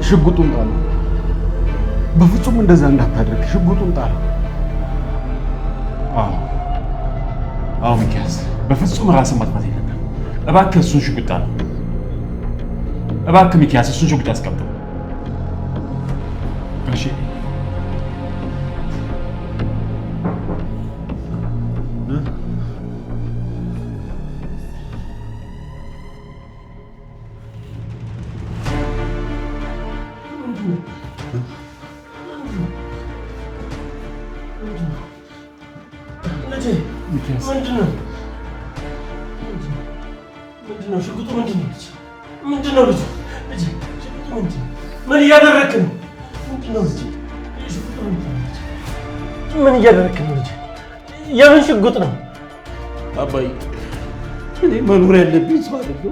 ሽጉጡን ጣለው። በፍጹም እንደዛ እንዳታደርግ፣ ሽጉጡን ጣለው። አዎ ሚኪያስ፣ በፍጹም ራስን ማጥፋት የለብህም። እባክህ እሱን ሽጉጥ ጣለው። እባክህ ሚኪያስ፣ እሱን ሽጉጥ አስቀምጠው። እሺ ምንድነው? ሽጉጡ ምንድነው? ምንድነው ልጅ? ሽጉጡ ምንድነው? ምን እያደረክ ነው? ምንድነው ልጅ? ሽጉጡ ምንድነው? ምን እያደረክ ነው ልጅ? የምን ሽጉጥ ነው? አባዬ እኔ መኖር ያለብኝ ሰው አይደለሁ፣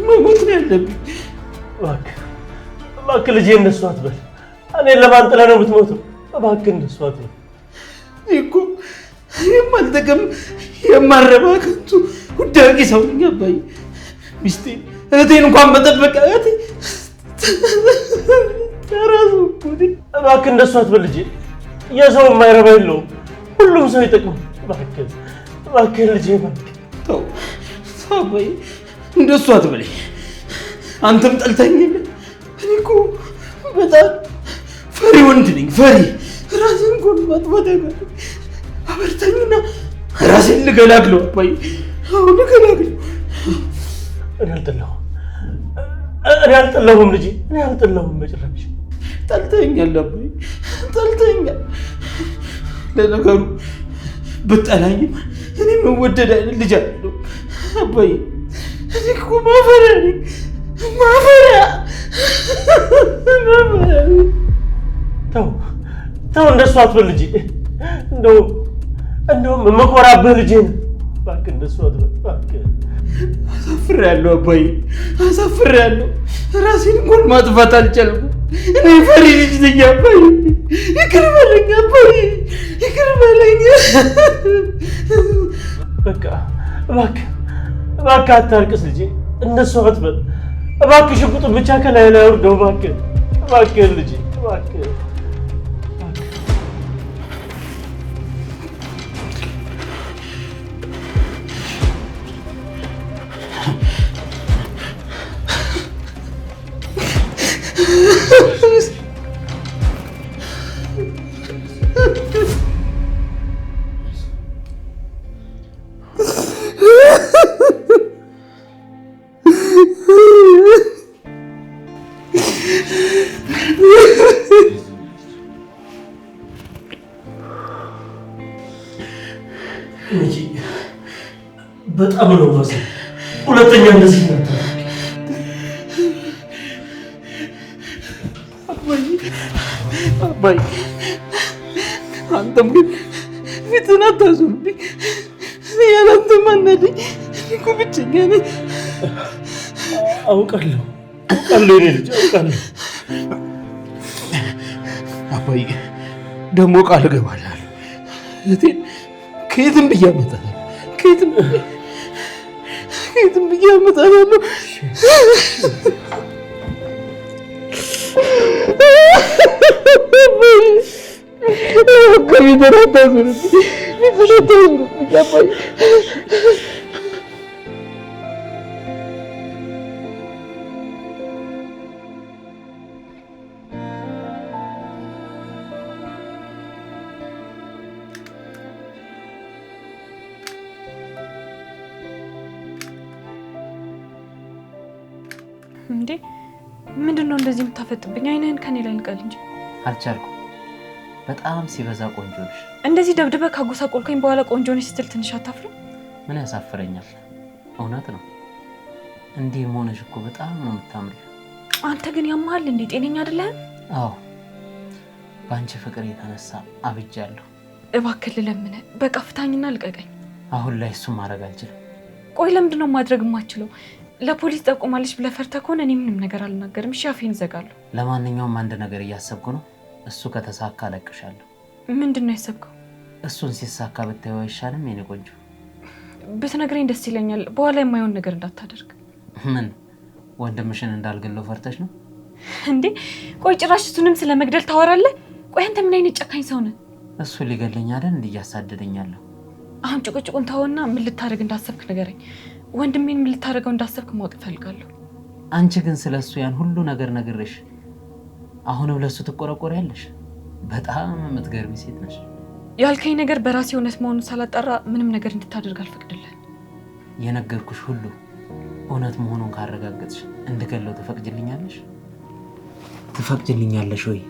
መሞት ነው ያለብኝ። እባክህ ልጄ እንደሱ አትበል። እኔን ለማን ጥለህ ነው የምትሞተው? እባክህ እንደሱ አትበል። እኔ እኮ የማልጠቅም የማረባ ከንቱ ውዳቂ ሰው ነኝ አባዬ። ሚስቴን እህቴን እንኳን መጠበቅ ራሱ እባክህ እንደሱ አትበል ልጄ። የሰው የማይረባ የለውም፣ ሁሉም ሰው ይጠቅማል። እባክህ ልጄ ተው አባዬ፣ እንደሱ አትበለኝ። አንተም ጠልተኝ የለ። እኔ እኮ በጣም ፈሪ ወንድ ነኝ፣ ፈሪ። ራሴን እንኳን ማጥፋት ያውቃል። አበርታኝና ራሴን ልገላግለው አባዬ፣ አሁን ልገላግለው። እኔ አልጠላሁም ልጄ፣ እኔ አልጠላሁም በጭራሽ። ጠልተኛል አባዬ፣ ጠልተኛል። ለነገሩ ብጠላኝም እኔ መወደድ አይደል ልጅ አለው አባዬ። እኔ እኮ ማፈሪያ ነኝ፣ ማፈሪያ። ተው እንደሱ አትበል ልጄ። እንደውም የምኮራብህ ልጄ ነው። እባክህ እንደሱ አትበል እባክህ። አሳፍሬያለሁ አባዬ፣ አሳፍሬያለሁ። ራሴን እንኳን ማጥፋት አልቻልኩም። እኔ ፈሪ ልጅ ነኝ አባዬ። ይቅር በለኝ አባዬ፣ ይቅር በለኝ። በቃ እባክህ አታልቅስ ልጄ፣ እንደሱ አትበል እባክህ። ሽጉጡን ብቻ ከላይ ላይ አውርደው እባክህ ልጄ፣ እባክህ። በጣም ነው ማዘን። ሁለተኛ እንደዚህ ነበር አባዬ። አንተም ግን ፊትን አታዞርብኝ። ያላንተ ማናለኝ? እኔ እኮ ብቸኛ ነኝ። አውቃለሁ የኔ ልጅ አውቃለሁ። አባዬ ደግሞ ቃል እገባልሃለሁ፣ እህቴን ከየትም ብዬ አመጣታለሁ፣ ከየትም ብዬ አመጣታለሁ። ከሚደራ አታዞርብኝ፣ አባዬ። እንዴ ምንድነው እንደዚህ የምታፈጥብኝ? አይንህን ከኔ ላይ ልቀል እንጂ። አልቻልኩም። በጣም ሲበዛ ቆንጆ ነሽ። እንደዚህ ደብድበህ ካጎሳቆልከኝ በኋላ ቆንጆ ነሽ ስትል ትንሽ አታፍርም? ምን ያሳፍረኛል? እውነት ነው። እንዲህ መሆንሽ እኮ በጣም ነው የምታምሪው። አንተ ግን ያማሃል እንዴ? ጤነኛ አይደለህም? አዎ፣ በአንቺ ፍቅር የተነሳ አብጃለሁ። እባክህ ልለምንህ፣ በቃ ፍታኝና ልቀቀኝ። አሁን ላይ እሱን ማድረግ አልችልም። ቆይ ለምንድነው ማድረግ የማችለው? ለፖሊስ ጠቁማለች ብለህ ፈርተህ ከሆነ እኔ ምንም ነገር አልናገርም። እሺ አፌን እዘጋለሁ። ለማንኛውም አንድ ነገር እያሰብኩ ነው። እሱ ከተሳካ እለቅሻለሁ። ምንድነው ያሰብከው? እሱን ሲሳካ ብታየው አይሻልም? የኔ ቆንጆ ብትነግረኝ ደስ ይለኛል። በኋላ የማይሆን ነገር እንዳታደርግ። ምን ወንድምሽን እንዳልገለው ፈርተሽ ነው? እንዴ ቆይ ጭራሽ እሱንም ስለመግደል ታወራለህ? ቆይ አንተ ምን አይነት ጨካኝ ሰው ነህ? እሱ ሊገለኝ አይደል እንዲያሳደደኛለሁ። አሁን ጭቁጭቁን ተውና ምን ልታደርግ እንዳሰብክ ንገረኝ። ወንድሜን ምን ልታደርገው እንዳሰብክ ማወቅ እፈልጋለሁ። አንቺ ግን ስለሱ ያን ሁሉ ነገር ነግሬሽ አሁንም ለሱ ትቆረቆሪያለሽ? በጣም የምትገርሚ ሴት ነሽ። ያልከኝ ነገር በራሴ እውነት መሆኑን ሳላጣራ ምንም ነገር እንድታደርግ አልፈቅድልህም። የነገርኩሽ ሁሉ እውነት መሆኑን ካረጋገጥሽ እንድገለው ትፈቅጅልኛለሽ? ትፈቅጅልኛለሽ ወይ?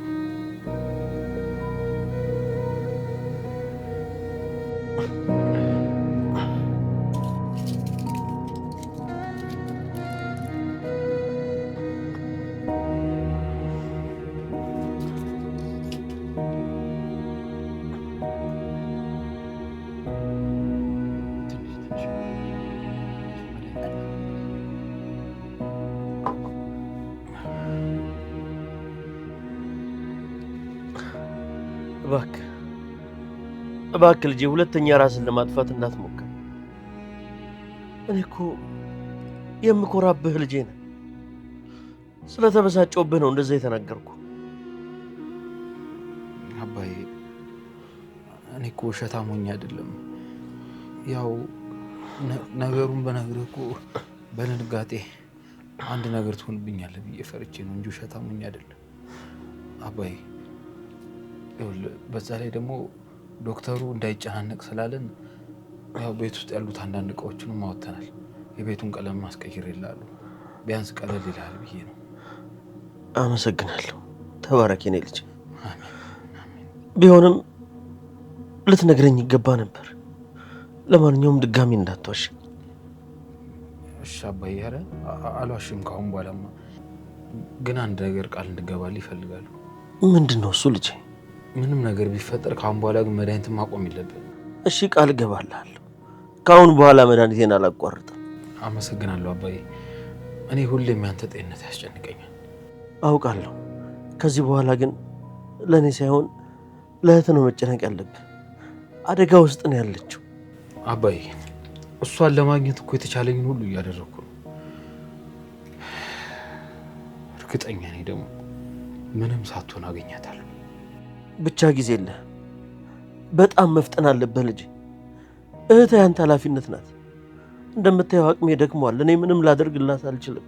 እባክህ ልጄ ሁለተኛ ራስን ለማጥፋት እንዳትሞክር። እኔ እኮ የምኮራብህ ልጄ ነህ። ስለተበሳጨሁብህ ነው እንደዛ የተናገርኩ። አባዬ እኔ እኮ ውሸታም ሆኜ አይደለም። ያው ነገሩን በነግርህ እኮ በድንጋጤ አንድ ነገር ትሆንብኛለህ ብዬ ፈርቼ ነው እንጂ ውሸታም ሆኜ አይደለም አባዬ። በዛ ላይ ደግሞ ዶክተሩ እንዳይጨናነቅ ስላለን ያው ቤት ውስጥ ያሉት አንዳንድ እቃዎችንም አወጥተናል። የቤቱን ቀለም ማስቀየር ይላሉ። ቢያንስ ቀለል ይላል ብዬ ነው። አመሰግናለሁ። ተባረክ የኔ ልጅ። ቢሆንም ልትነግረኝ ይገባ ነበር። ለማንኛውም ድጋሚ እንዳትዋሽ እሺ አባዬ። ኧረ አልዋሽም ካሁን በኋላማ። ግን አንድ ነገር ቃል እንድገባልህ ይፈልጋሉ። ምንድን ነው እሱ ልጄ? ምንም ነገር ቢፈጠር ካሁን በኋላ ግን መድኃኒትን ማቆም የለብን። እሺ ቃል እገባልሃለሁ። ካሁን በኋላ መድኃኒቴን አላቋርጥም። አመሰግናለሁ አባዬ። እኔ ሁሌም ያንተ ጤንነት ያስጨንቀኛል አውቃለሁ። ከዚህ በኋላ ግን ለእኔ ሳይሆን ለእህት ነው መጨነቅ ያለብህ። አደጋ ውስጥ ነው ያለችው። አባዬ እሷን ለማግኘት እኮ የተቻለኝን ሁሉ እያደረግኩ ነው። እርግጠኛ ነኝ ደግሞ ምንም ሳትሆን አገኛታለሁ። ብቻ ጊዜ የለህ። በጣም መፍጠን አለብህ ልጄ። እህትህ ያንተ ኃላፊነት ናት። እንደምታየው አቅሜ ደክሟል። እኔ ምንም ላደርግላት አልችልም።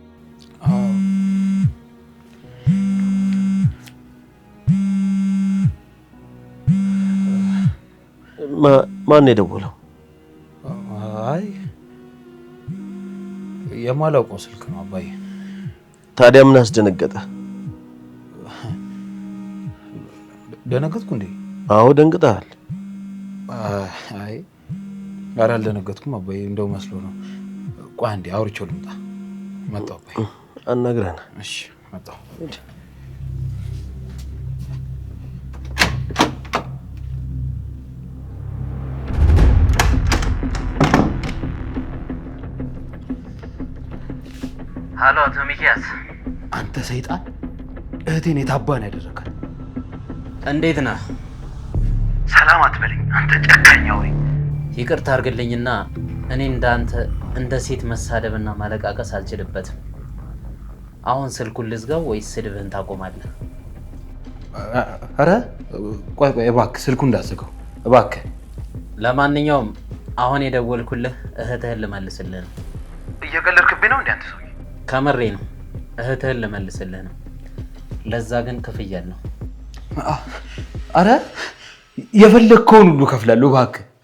ማን የደወለው? አይ የማላውቀው ስልክ ነው አባዬ። ታዲያ ምን አስደነገጠ? ደነገጥኩ እንዴ? አዎ ደንግጠሃል። አይ ኧረ አልደነገጥኩም አባዬ። እንደው መስሎ ነው። ቆይ አንዴ አውርቼው ልምጣ። መጣሁ አባዬ። አናግረን። እሺ መጣሁ። ሃሎ አቶ ሚኪያስ። አንተ ሰይጣን፣ እህቴን የታባን ያደረካል? እንዴት ነህ? ሰላም አትበለኝ አንተ ጨካኛ ወይ። ይቅርታ አድርግልኝና እኔ እንዳንተ እንደ ሴት መሳደብና ማለቃቀስ አልችልበትም። አሁን ስልኩን ልዝጋው ወይስ ስድብህን ታቆማለህ? ኧረ ቆይ እባክህ ስልኩን እንዳትዘጋው እባክህ። ለማንኛውም አሁን የደወልኩልህ እህትህን ልመልስልህ ነው። እየቀለድክብኝ ነው እንዴ አንተ ሰውዬ? ከምሬ ነው። እህትህን ልመልስልህ ነው። ለዛ ግን ክፍያ ነው። አረ የፈለግከውን ሁሉ ከፍላለሁ።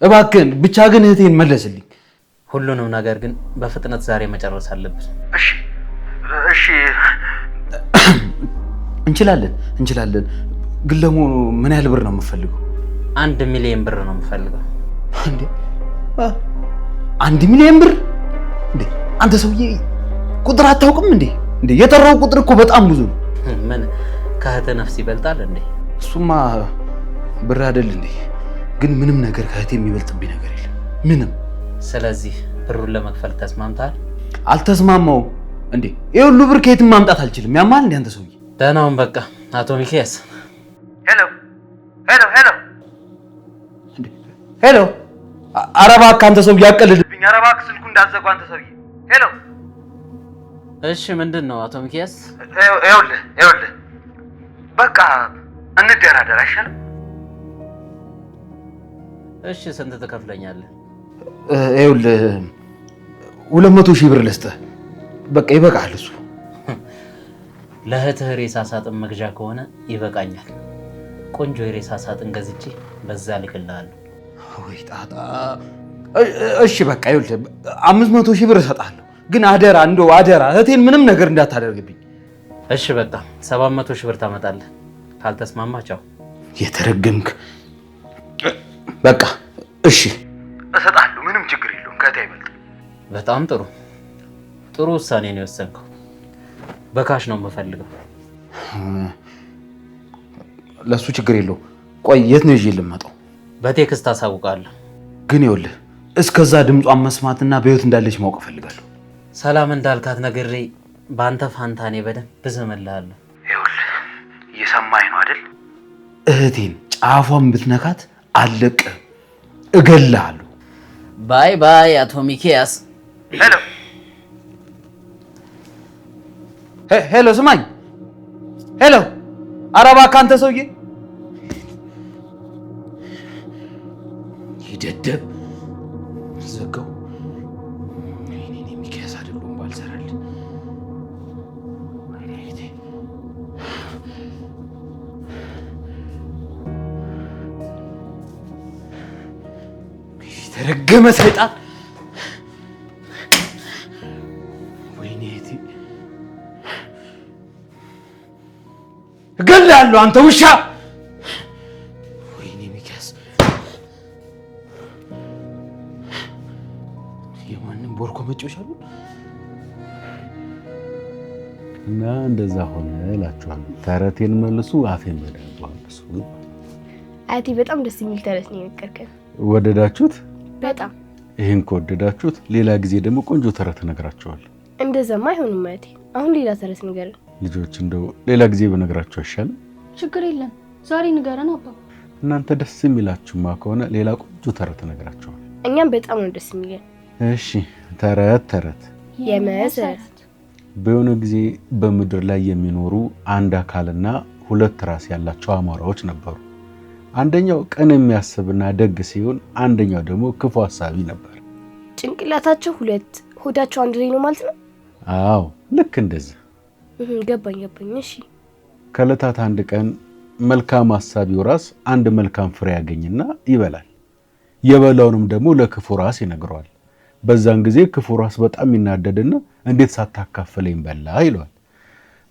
እባክህን ብቻ ግን እህቴን መለስልኝ። ሁሉንም ነገር ግን በፍጥነት ዛሬ መጨረስ አለብን። እሺ እንችላለን። ግን ለመሆኑ ምን ያህል ብር ነው የምፈልገው? 1 ሚሊዮን ብር ነው የምፈልገው። እንዴ 1 ሚሊዮን ብር? እንዴ አንተ ሰውዬ ቁጥር አታውቅም እንዴ? የጠራው ቁጥር እኮ በጣም ብዙ ነው። ምን ከእህትህ ነፍስ ይበልጣል እንዴ? እሱማ ብር አይደል እንዴ? ግን ምንም ነገር ከእህቴ የሚበልጥብኝ ነገር የለም ምንም። ስለዚህ ብሩን ለመክፈል ተስማምታል? አልተስማማውም እንዴ? ይሄ ሁሉ ብር ከየትም ማምጣት አልችልም። ያማል እንዴ አንተ ሰውዬ? ደህናውን በቃ አቶ ሚኪያስ። ሄሎ ኧረ እባክህ አንተ ሰውዬ አቀልድብኝ። ኧረ እባክህ ስልኩ እንዳትዘጋው አንተ ሰውዬ። ሄሎ እሺ ምንድን ነው አቶ ሚኪያስ? ይኸውልህ በቃ እንደራደር አይሻልም? እሺ ስንት ትከፍለኛለህ? ይኸውልህ 200,000 ብር ልስጥህ። በቃ ይበቃል እሱ። ለእህትህ ሬሳ ሳጥን መግዣ ከሆነ ይበቃኛል። ቆንጆ የሬሳ ሳጥን ገዝቼ በዛ ልክልሃለሁ። ወይ ጣጣ። እሺ በቃ ይኸውልህ 500,000 ብር እሰጥሃለሁ። ግን አደራ እንደው አደራ እህቴን ምንም ነገር እንዳታደርግብኝ። እሺ በቃ 700,000 ብር ታመጣለህ። ካልተስማማ ቻው። የተረገምክ። በቃ እሺ እሰጥሃለሁ። ምንም ችግር የለውም። ከእህቴ አይበልጥም። በጣም ጥሩ ውሳኔ ነው የወሰንከው። በካሽ ነው የምፈልገው። ለሱ ችግር የለው። ቆይ የት ነው ይዤ ልመጣው? በቴክስት አሳውቃለሁ። ግን ይኸውልህ እስከዛ ድምጿን መስማትና በህይወት እንዳለች ማወቅ እፈልጋለሁ። ሰላም እንዳልካት ነግሬ በአንተ ፋንታ እኔ በደንብ እዘምልሃለሁ። ይኸውልህ እየሰማኝ ነው አይደል? እህቴን ጫፏን ብትነካት አልለቅህም፣ እገልሃለሁ። ባይ ባይ አቶ ሚኪያስ። ሄሎ ስማኝ። ሄሎ ኧረ እባክህ አንተ ሰውዬ ይደደብ ዘጋው። እኔ ሚኪያስ አይደለሁም ባልሰራልህ። የተረገመ ሰይጣን። እገልሃለሁ አንተ ውሻ። ወይኔ ሚኪያስ የማንም ቦርኮ መጮሽ አሉ እና እንደዛ ሆነ እላችኋለሁ። ተረቴን መልሱ፣ አፌን በደንብ አልሱ። አያቴ በጣም ደስ የሚል ተረት ነው የነገርከን። ወደዳችሁት? በጣም። ይሄን ከወደዳችሁት ሌላ ጊዜ ደግሞ ቆንጆ ተረት እነግራችኋለሁ። እንደዛማ አይሆንም አያቴ። አሁን ሌላ ተረት ንገረን። ልጆች እንደው ሌላ ጊዜ በነግራችሁ አይሻልም? ችግር የለም ዛሬ ንገረን አባባ። እናንተ ደስ የሚላችሁማ ከሆነ ሌላ ቆንጆ ተረት እነግራችኋለሁ። እኛም በጣም ነው ደስ የሚለን። እሺ ተረት የመሰረት በሆነ ጊዜ በምድር ላይ የሚኖሩ አንድ አካልና ሁለት ራስ ያላቸው አሞራዎች ነበሩ። አንደኛው ቅን የሚያስብና ደግ ሲሆን፣ አንደኛው ደግሞ ክፉ አሳቢ ነበር። ጭንቅላታቸው ሁለት ሆዳቸው አንድ ላይ ነው ማለት ነው? አዎ ልክ እንደዚህ። ገባኝ። እሺ ከዕለታት አንድ ቀን መልካም አሳቢው ራስ አንድ መልካም ፍሬ ያገኝና ይበላል። የበላውንም ደግሞ ለክፉ ራስ ይነግረዋል። በዛን ጊዜ ክፉ ራስ በጣም ይናደድና እንዴት ሳታካፈለኝ በላ ይለዋል።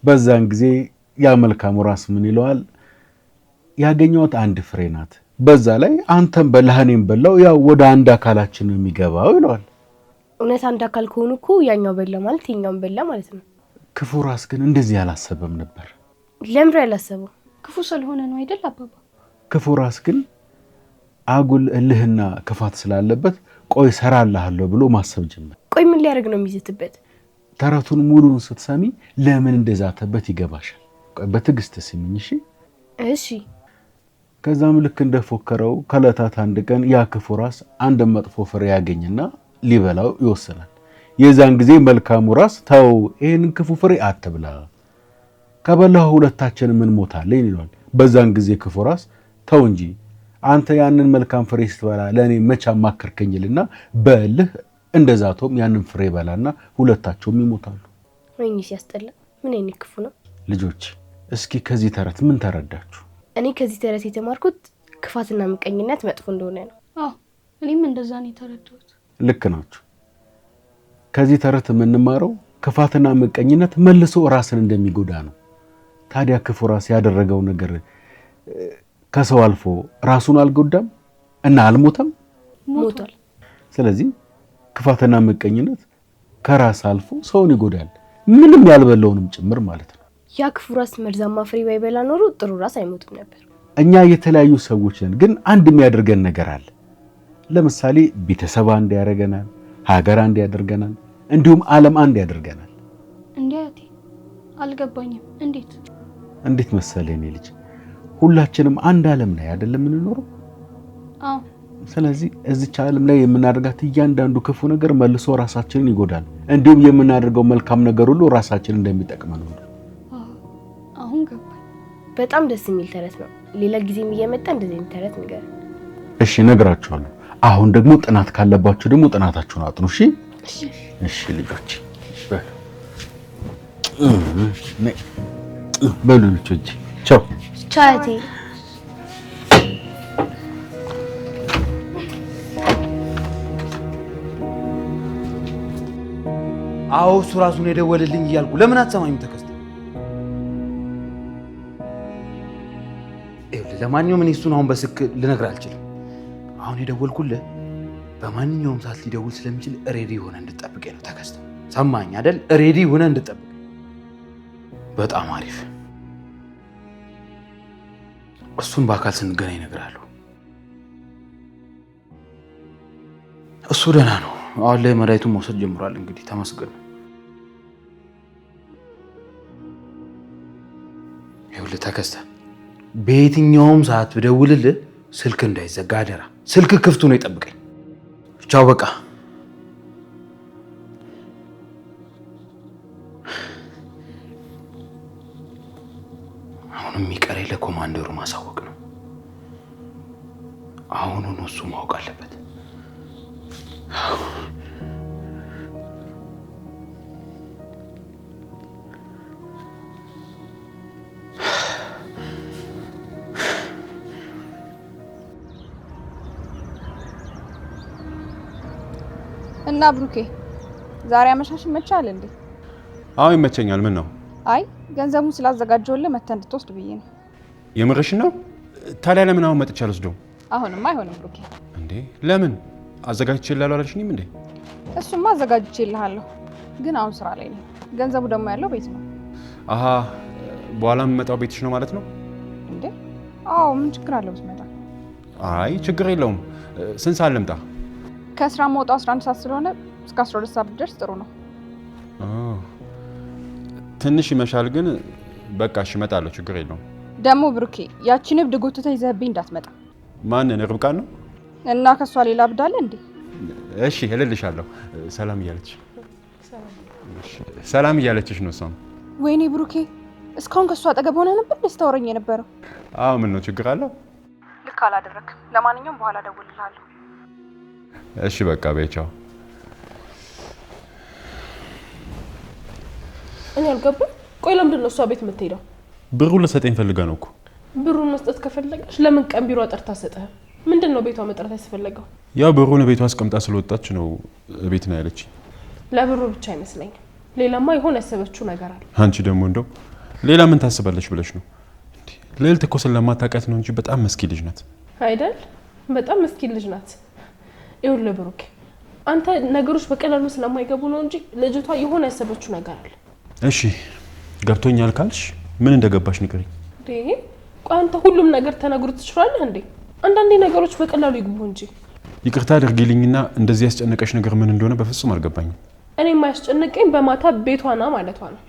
በዛን ጊዜ ያ መልካሙ ራስ ምን ይለዋል? ያገኘሁት አንድ ፍሬ ናት፣ በዛ ላይ አንተም በላህ እኔም በላው፣ ያው ወደ አንድ አካላችን ነው የሚገባው ይለዋል። እውነት አንድ አካል ከሆኑ እኮ ያኛው በላ ማለት የኛውን በላ ማለት ነው። ክፉ ራስ ግን እንደዚህ አላሰበም ነበር። ለምን ያላሰበው? ክፉ ስለሆነ ነው አይደል አባባ? ክፉ ራስ ግን አጉል እልህና ክፋት ስላለበት ቆይ ሰራልሃለሁ ብሎ ማሰብ ጀመረ። ቆይ ምን ሊያደርግ ነው የሚዝትበት? ተረቱን ሙሉን ስትሰሚ ለምን እንደዛተበት ይገባሻል። ቆይ በትዕግስት ስሚኝ እሺ? እሺ። ከዛም ልክ እንደፎከረው ከዕለታት አንድ ቀን ያ ክፉ ራስ አንድ መጥፎ ፍሬ ያገኝና ሊበላው ይወስናል። የዛን ጊዜ መልካሙ ራስ ተው ይሄን ክፉ ፍሬ አትብላ፣ ከበላው ሁለታችንም እንሞታለን ይለዋል። በዛን ጊዜ ክፉ ራስ ተው እንጂ አንተ ያንን መልካም ፍሬ ስትበላ ለኔ መቼ አማከርከኝልና በልህ እንደዛቶም ያንን ፍሬ በላና ሁለታቸውም ይሞታሉ። ወይኔ ሲያስጠላ! ምን አይነት ክፉ ነው። ልጆች እስኪ ከዚህ ተረት ምን ተረዳችሁ? እኔ ከዚህ ተረት የተማርኩት ክፋትና ምቀኝነት መጥፎ እንደሆነ ነው። አዎ እኔም እንደዛ ነው የተረዳሁት። ልክ ናችሁ። ከዚህ ተረት የምንማረው ክፋትና ምቀኝነት መልሶ ራስን እንደሚጎዳ ነው። ታዲያ ክፉ ራስ ያደረገው ነገር ከሰው አልፎ ራሱን አልጎዳም እና አልሞተም? ሞቷል። ስለዚህ ክፋትና ምቀኝነት ከራስ አልፎ ሰውን ይጎዳል፣ ምንም ያልበላውንም ጭምር ማለት ነው። ያ ክፉ ራስ መርዛማ ፍሬ ባይበላ ኖሮ ጥሩ ራስ አይሞትም ነበር። እኛ የተለያዩ ሰዎች ነን፣ ግን አንድ የሚያደርገን ነገር አለ። ለምሳሌ ቤተሰብ አንድ ያደርገናል፣ ሀገር አንድ ያደርገናል፣ እንዲሁም ዓለም አንድ ያደርገናል። እንዴት? አልገባኝም። እንዴት መሰለህ እኔ ልጅ ሁላችንም አንድ ዓለም ላይ አይደለም የምንኖረው? አዎ ስለዚህ እዚች ዓለም ላይ የምናደርጋት እያንዳንዱ ክፉ ነገር መልሶ ራሳችንን ይጎዳል። እንዲሁም የምናደርገው መልካም ነገር ሁሉ ራሳችንን እንደሚጠቅመን ነው። አሁን ገባኝ። በጣም ደስ የሚል ተረት ነው። ሌላ ጊዜም እየመጣ እንደዚህ አይነት ተረት ንገር። እሺ እነግራችኋለሁ። አሁን ደግሞ ጥናት ካለባችሁ ደግሞ ጥናታችሁን አጥኑ። እሺ እሺ ልጆች በሉ ልጆች ቻው ቻቴ አዎ እሱ ራሱን የደወለልኝ እያልኩ ለምን አትሰማኝም? ተከስተ ለማንኛውም እኔ እሱን አሁን በስልክ ልነግርህ አልችልም። አሁን የደወልኩልህ በማንኛውም ሰዓት ሊደውል ስለሚችል ሬዲ ሆነ እንድጠብቀኝ ነው። ተከስተ ሰማኝ አይደል? ሬዲ ሆነ እንድጠብቀኝ። በጣም አሪፍ። እሱን በአካል ስንገናኝ እነግርሃለሁ። እሱ ደህና ነው። አሁን ላይ መድኃኒቱን መውሰድ ጀምሯል። እንግዲህ ተመስገን። ይኸውልህ ተከስተ በየትኛውም ሰዓት ብደውልልህ ስልክ እንዳይዘጋ አደራ። ስልክ ክፍቱ ነው፣ ይጠብቀኝ። ቻው በቃ። አሁንም የሚቀረኝ ለኮማንደሩ ማሳወቅ ነው። አሁኑኑ እሱ ማወቅ አለበት። እና ብሩኬ ዛሬ አመሻሽ ይመቻል እንዴ? አዎ ይመቸኛል። ምን ነው? አይ ገንዘቡን ስላዘጋጀውልህ መተህ እንድትወስድ ብዬ ነው። የምርሽን ነው? ታዲያ ለምን አሁን መጥቻ አልወስደውም? አሁንማ አይሆንም ብሩኬ። እንዴ ለምን? አዘጋጅቼልሃለሁ አላልሽኝም እንዴ? እሱማ አዘጋጅቼልሃለሁ፣ ግን አሁን ስራ ላይ ነኝ። ገንዘቡ ደግሞ ያለው ቤት ነው። አሃ በኋላ የምመጣው ቤትሽ ነው ማለት ነው? እንዴ አዎ፣ ምን ችግር አለው ብትመጣ? አይ ችግር የለውም። ስንት ሰዓት ልምጣ? ከስራ መውጣው 11 ሰዓት ስለሆነ እስከ 12 ሰዓት ብትደርስ ጥሩ ነው። ትንሽ ይመሻል፣ ግን በቃ እሺ እመጣለሁ፣ ችግር የለውም። ደግሞ ብሩኬ ያቺን እብድ ጎትተህ ይዘህብኝ እንዳትመጣ። ማንን? ርብቃን ነው? እና ከሷ ሌላ እብድ አለ እንዴ? እሺ እልልሻለሁ። ሰላም እያለች ሰላም እያለችሽ ነው እሷም። ወይኔ ብሩኬ እስካሁን ከሷ አጠገብ ሆነ ነበር ደስታወረኝ የነበረው። አዎ ምን ነው ችግር አለው? ልክ አላደረክም። ለማንኛውም በኋላ እደውልልሃለሁ። እሺ በቃ በይ ቻው። እኔ አልገባም። ቆይ ለምንድን ነው እሷ ቤት የምትሄደው? ብሩን ልሰጠኝ ፈልጋ ነው እኮ። ብሩን መስጠት ከፈለገች ለምን ቀን ቢሮ ጠርታ ሰጠህ? ምንድን ነው ቤቷ መጥራት ያስፈለገው? ያው ብሩን ቤቷ አስቀምጣ ስለወጣች ነው ቤት ነው ያለችኝ። ለብሩ ብቻ አይመስለኝም፣ ሌላማ የሆነ ያሰበችው ነገር አለ። አንቺ ደግሞ እንደው ሌላ ምን ታስባለች ብለሽ ነው? ልዕልት እኮ ስለማታውቃት ነው እንጂ በጣም መስኪን ልጅ ናት አይደል? በጣም መስኪን ልጅ ናት። ይኸውልህ ብሩክ፣ አንተ ነገሮች በቀላሉ ስለማይገቡ ነው እንጂ ልጅቷ የሆነ ያሰበችው ነገር አለ። እሺ ገብቶኛል ካልሽ ምን እንደገባሽ ንገሪኝ። ቆይ አንተ ሁሉም ነገር ተነግሮ ትችላለህ እንዴ? አንዳንዴ ነገሮች በቀላሉ ይግቡ እንጂ። ይቅርታ አድርጊልኝና እንደዚህ ያስጨነቀሽ ነገር ምን እንደሆነ በፍጹም አልገባኝም። እኔ የማያስጨንቀኝ በማታ ቤቷ ና ማለቷ ነው።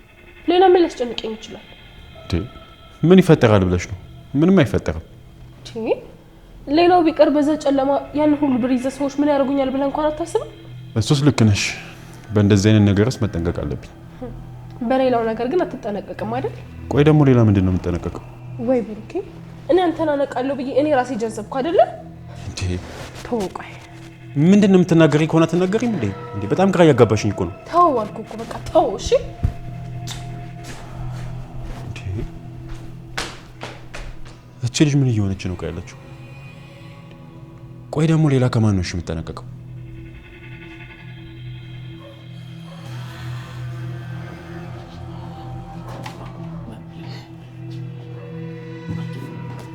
ሌላ ምን ሊያስጨንቀኝ ይችላል? ምን ይፈጠራል ብለሽ ነው? ምንም አይፈጠርም። ሌላው ቢቀር በዛ ጨለማ ያን ሁሉ ብር ይዘህ ሰዎች ምን ያደርጉኛል ብለህ እንኳን አታስብም? እሱስ ልክ ነሽ። በእንደዚህ አይነት ነገርስ መጠንቀቅ አለብኝ። በሌላው ነገር ግን አትጠነቀቅም አይደል? ቆይ ደግሞ ሌላ ምንድን ነው የምጠነቀቀው? ወይ ብሩኬ፣ እኔ አንተን አነቃለሁ ብዬ እኔ ራሴ ጀዘብኩ አይደለ? ተው ቆይ፣ ምንድን ነው የምትናገሪ? ከሆነ አትናገሪም እንዴ? በጣም ግራ እያጋባሽኝ እኮ ነው። ተው አልኩህ እኮ በቃ ተው። እሺ እቺ ልጅ ምን እየሆነች ነው ያለችው? ቆይ ደግሞ ሌላ ከማን ነው እሺ የምትጠነቀቀው?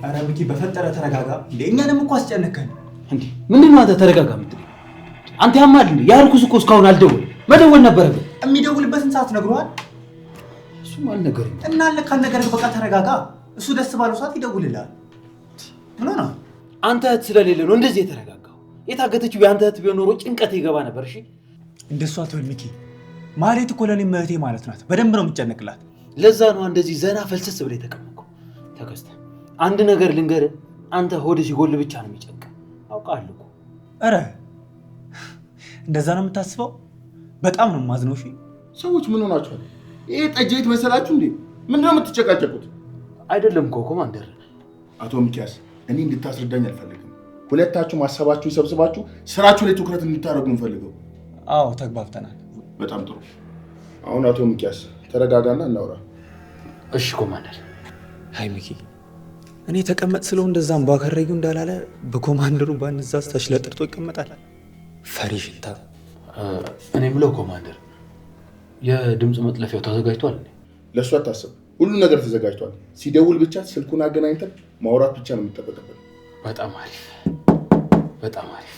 ኧረ ብኪ በፈጠረ ተረጋጋ። እኛንም እኮ አስጨነቀን። እንዴ ምንድን ነው አንተ ተረጋጋ የምትለኝ? አንተ ያማል እንዴ? ያልኩስ እኮ እስካሁን አልደወል። መደወል ነበረብህ። የሚደውልበትን ሰዓት ነግሯል። እሱም አልነገረኝ እና ካልነገረህ በቃ ተረጋጋ። እሱ ደስ ባለው ሰዓት ይደውልልሃል። ምን ነው አንተ እህት ስለሌለ ነው እንደዚህ የተረጋጋው። የታገተችው ያንተ እህት ቢሆን ኖሮ ጭንቀት ይገባ ነበር። እሺ እንደሷ አትበል ሚኪ። ማለት እኮ ለኔ እህቴ ማለት ናት። በደንብ ነው የምጨነቅላት። ለዛ ነው እንደዚህ ዘና ፈልሰስ ብለህ የተቀመጥከው። ተከስተ አንድ ነገር ልንገርህ፣ አንተ ሆድ ሲጎል ብቻ ነው የሚጨንቅ። አውቃለሁ እኮ ኧረ እንደዛ ነው የምታስበው? በጣም ነው የማዝነው። እሺ ሰዎች ምን ሆናችኋል? ይሄ ጠጀት መሰላችሁ እንዴ? ምንድነው የምትጨቃጨቁት? አይደለም እኮ ኮማንደር። አቶ ሚኪያስ እኔ እንድታስረዳኝ አልፈልግም። ሁለታችሁም ሀሳባችሁን ሰብስባችሁ ስራችሁ ላይ ትኩረት እንድታደርጉ እንፈልገው። አዎ ተግባብተናል። በጣም ጥሩ። አሁን አቶ ሚኪያስ ተረጋጋና እናውራ። እሺ ኮማንደር። አይ ሚኪ፣ እኔ ተቀመጥ ስለው እንደዛም ባከረዩ እንዳላለ በኮማንደሩ ባንዛዝ ተሽለጥርጦ ይቀመጣል። ፈሪ ሽንታ። እኔ የምለው ኮማንደር፣ የድምፅ መጥለፊያው ተዘጋጅቷል? ለእሱ አታስብ፣ ሁሉ ነገር ተዘጋጅቷል። ሲደውል ብቻ ስልኩን አገናኝተን ማውራት ብቻ ነው የሚጠበቅበት። በጣም አሪፍ፣ በጣም አሪፍ።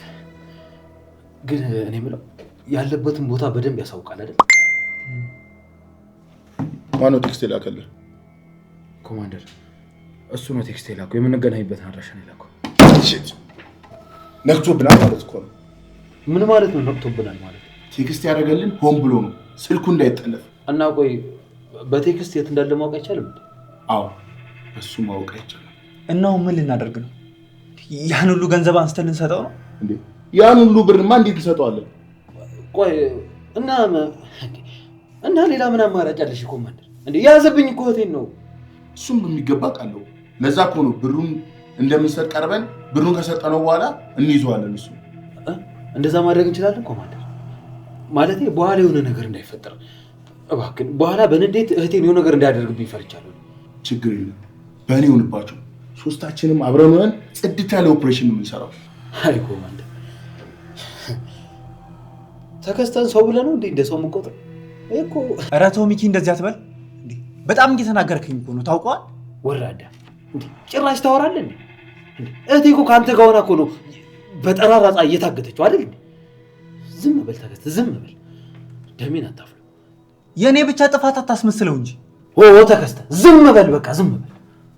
ግን እኔ የምለው ያለበትን ቦታ በደንብ ያሳውቃል አይደል? ማነው ቴክስት የላከልህ? ኮማንደር፣ እሱ ነው ቴክስት የላከው። የምንገናኝበትን አድራሻ ነው የላከው። ነቅቶብናል ማለት እኮ ነው። ምን ማለት ነው ነቅቶብናል ማለት? ቴክስት ያደረገልን ሆን ብሎ ነው፣ ስልኩ እንዳይጠለፍ። እና ቆይ በቴክስት የት እንዳለ ማወቅ አይቻልም? አዎ እሱ ማወቅ አይቻልም። እናው ምን ልናደርግ ነው? ያን ሁሉ ገንዘብ አንስተን ልንሰጠው ነው እንዴ? ያን ሁሉ ብርማ እንዴት እንሰጠዋለን? ቆይ እና ሌላ ምን አማራጭ አለሽ ኮማንደር? እንዴ ያዘብኝ እኮ እህቴን ነው። እሱም በሚገባ ቃለው። ለዛ እኮ ነው ብሩን እንደምንሰጥ ቀርበን ብሩን ከሰጠነው በኋላ እንይዘዋለን። እሱ እንደዛ ማድረግ እንችላለን ኮማንደር። ማለቴ በኋላ የሆነ ነገር እንዳይፈጠር እባክህ። በኋላ በንዴት እህቴን የሆነ ነገር እንዳያደርግብኝ ፈርቻለሁ። ችግር የለም በእኔ ሆንባቸው። ሶስታችንም አብረን ሆነን ጽድት ያለ ኦፕሬሽን ነው የምንሰራው። አይ ኮማንደር፣ ተከስተን ሰው ብለህ ነው እንደ ሰው የምንቆጥር እኮ። ኧረ ተው ሚኪ፣ እንደዚህ አትበል። በጣም እየተናገርከኝ እኮ ነው። ታውቀዋል? ወራዳ ጭራሽ ታወራለህ እንዴ? እህቴ እኮ ከአንተ ጋር ሆና እኮ ነው በጠራራ ፀሐይ እየታገተችው አይደል? ዝም በል ተከስተ፣ ዝም በል። ደሜን አታፍሉ። የእኔ ብቻ ጥፋት አታስመስለው እንጂ። ተከስተ ዝም በል፣ በቃ ዝም በል።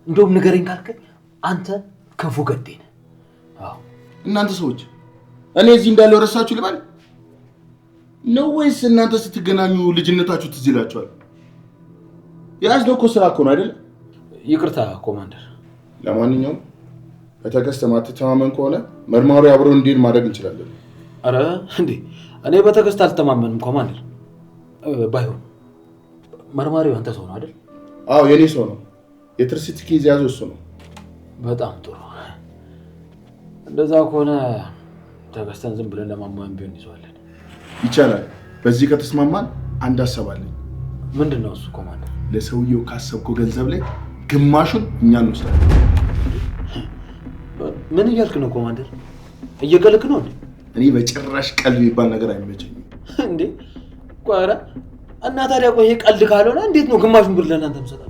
እንደውም ንገረኝ ካልከኝ አንተ ክፉ ገዴ ነህ። እናንተ ሰዎች እኔ እዚህ እንዳለው ረሳችሁ ልበል ነው ወይስ እናንተ ስትገናኙ ልጅነታችሁ ትዝ ይላችኋል? ያዝነው እኮ ስራ እኮ ነው አይደል? ይቅርታ ኮማንደር። ለማንኛውም በተከስተ ማትተማመን ከሆነ መርማሪ አብሮ እንዲሄድ ማድረግ እንችላለን። አረ እንዴ እኔ በተከስተ አልተማመንም ኮማንደር። ባይሆን መርማሪው አንተ ሰው ነው አይደል? አዎ የኔ ሰው ነው። የትርሲት ኬዝ ያዘው እሱ ነው። በጣም ጥሩ። እንደዛ ከሆነ ተከስተን ዝም ብለን ለማማን ቢሆን ይዟለን። ይቻላል። በዚህ ከተስማማን አንድ ሀሳብ አለኝ። ምንድነው እሱ ኮማንደር? ለሰውየው ካሰብከው ገንዘብ ላይ ግማሹን እኛ እንወስዳለን። ምን እያልክ ነው ኮማንደር? እየቀልክ ነው እንዴ? እኔ በጭራሽ ቀልድ የሚባል ነገር አይመቸኝም። እንዴ ቋራ እና ታዲያ ቆይ ይሄ ቀልድ ካልሆነ እንዴት ነው ግማሹን ብር ለእናንተ የምሰጠው?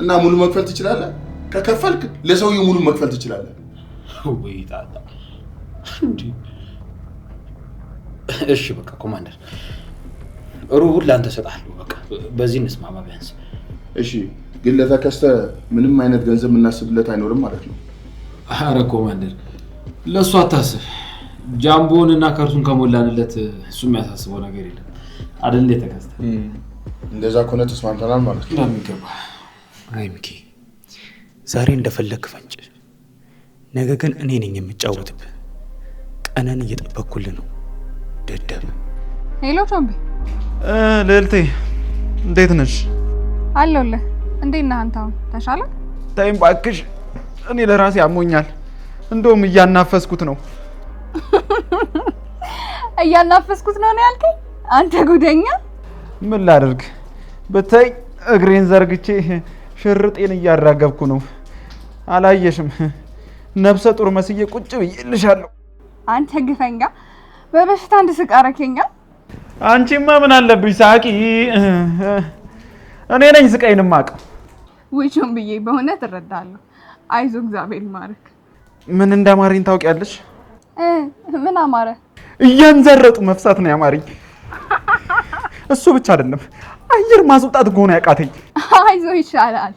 እና ሙሉ መክፈል ትችላለህ። ከከፈልክ ለሰውየው ሙሉ መክፈል ትችላለህ። ወይ ጣጣ እንዴ! እሺ በቃ ኮማንደር ሩቡን ለአንተ እሰጥሃለሁ። በቃ በዚህ እንስማማ ቢያንስ። እሺ ግን ለተከስተ ምንም አይነት ገንዘብ የምናስብለት አይኖርም ማለት ነው? አረ ኮማንደር ለእሱ አታስብ። ጃምቦን እና ከርሱን ከሞላንለት እሱ የሚያሳስበው ነገር የለም አይደል? ተከስተ እንደዛ ከሆነ ተስማምተናል ማለት ነው። እንደሚገባ። አይ ሚኪ፣ ዛሬ እንደፈለክ ፈንጭ፣ ነገ ግን እኔ ነኝ የምጫወትብህ። ቀነን እየጠበቅኩልህ ነው ደደብ። ሄሎ ቾምቤ። ልዕልቴ እንዴት ነሽ? አለሁልህ። እንዴት ነህ አንተ? አሁን ተሻለ? ተይኝ እባክሽ፣ እኔ ለራሴ አሞኛል። እንደውም እያናፈስኩት ነው። እያናፈስኩት ነው ያልከኝ? አንተ ጉደኛ። ምን ላድርግ ብታይ እግሬን ዘርግቼ ሽርጤን እያራገብኩ ነው። አላየሽም? ነፍሰ ጡር መስዬ ቁጭ ብዬልሻለሁ። አንተ ግፈኛ፣ በበሽታ እንድስቅ አረከኛ። አንቺማ ምን አለብሽ ሳቂ። እኔ ነኝ ስቃይን የማውቀው። ውይ ቾምብዬ፣ በእውነት እረዳለሁ። አይዞህ፣ እግዚአብሔር ይማርክ። ምን እንዳማረኝ ታውቂያለሽ? ምን አማረ? እያንዘረጡ መፍሳት ነው ያማረኝ። እሱ ብቻ አይደለም አየር ማስወጣት ከሆነ ያቃተኝ። አይዞህ ይሻላል።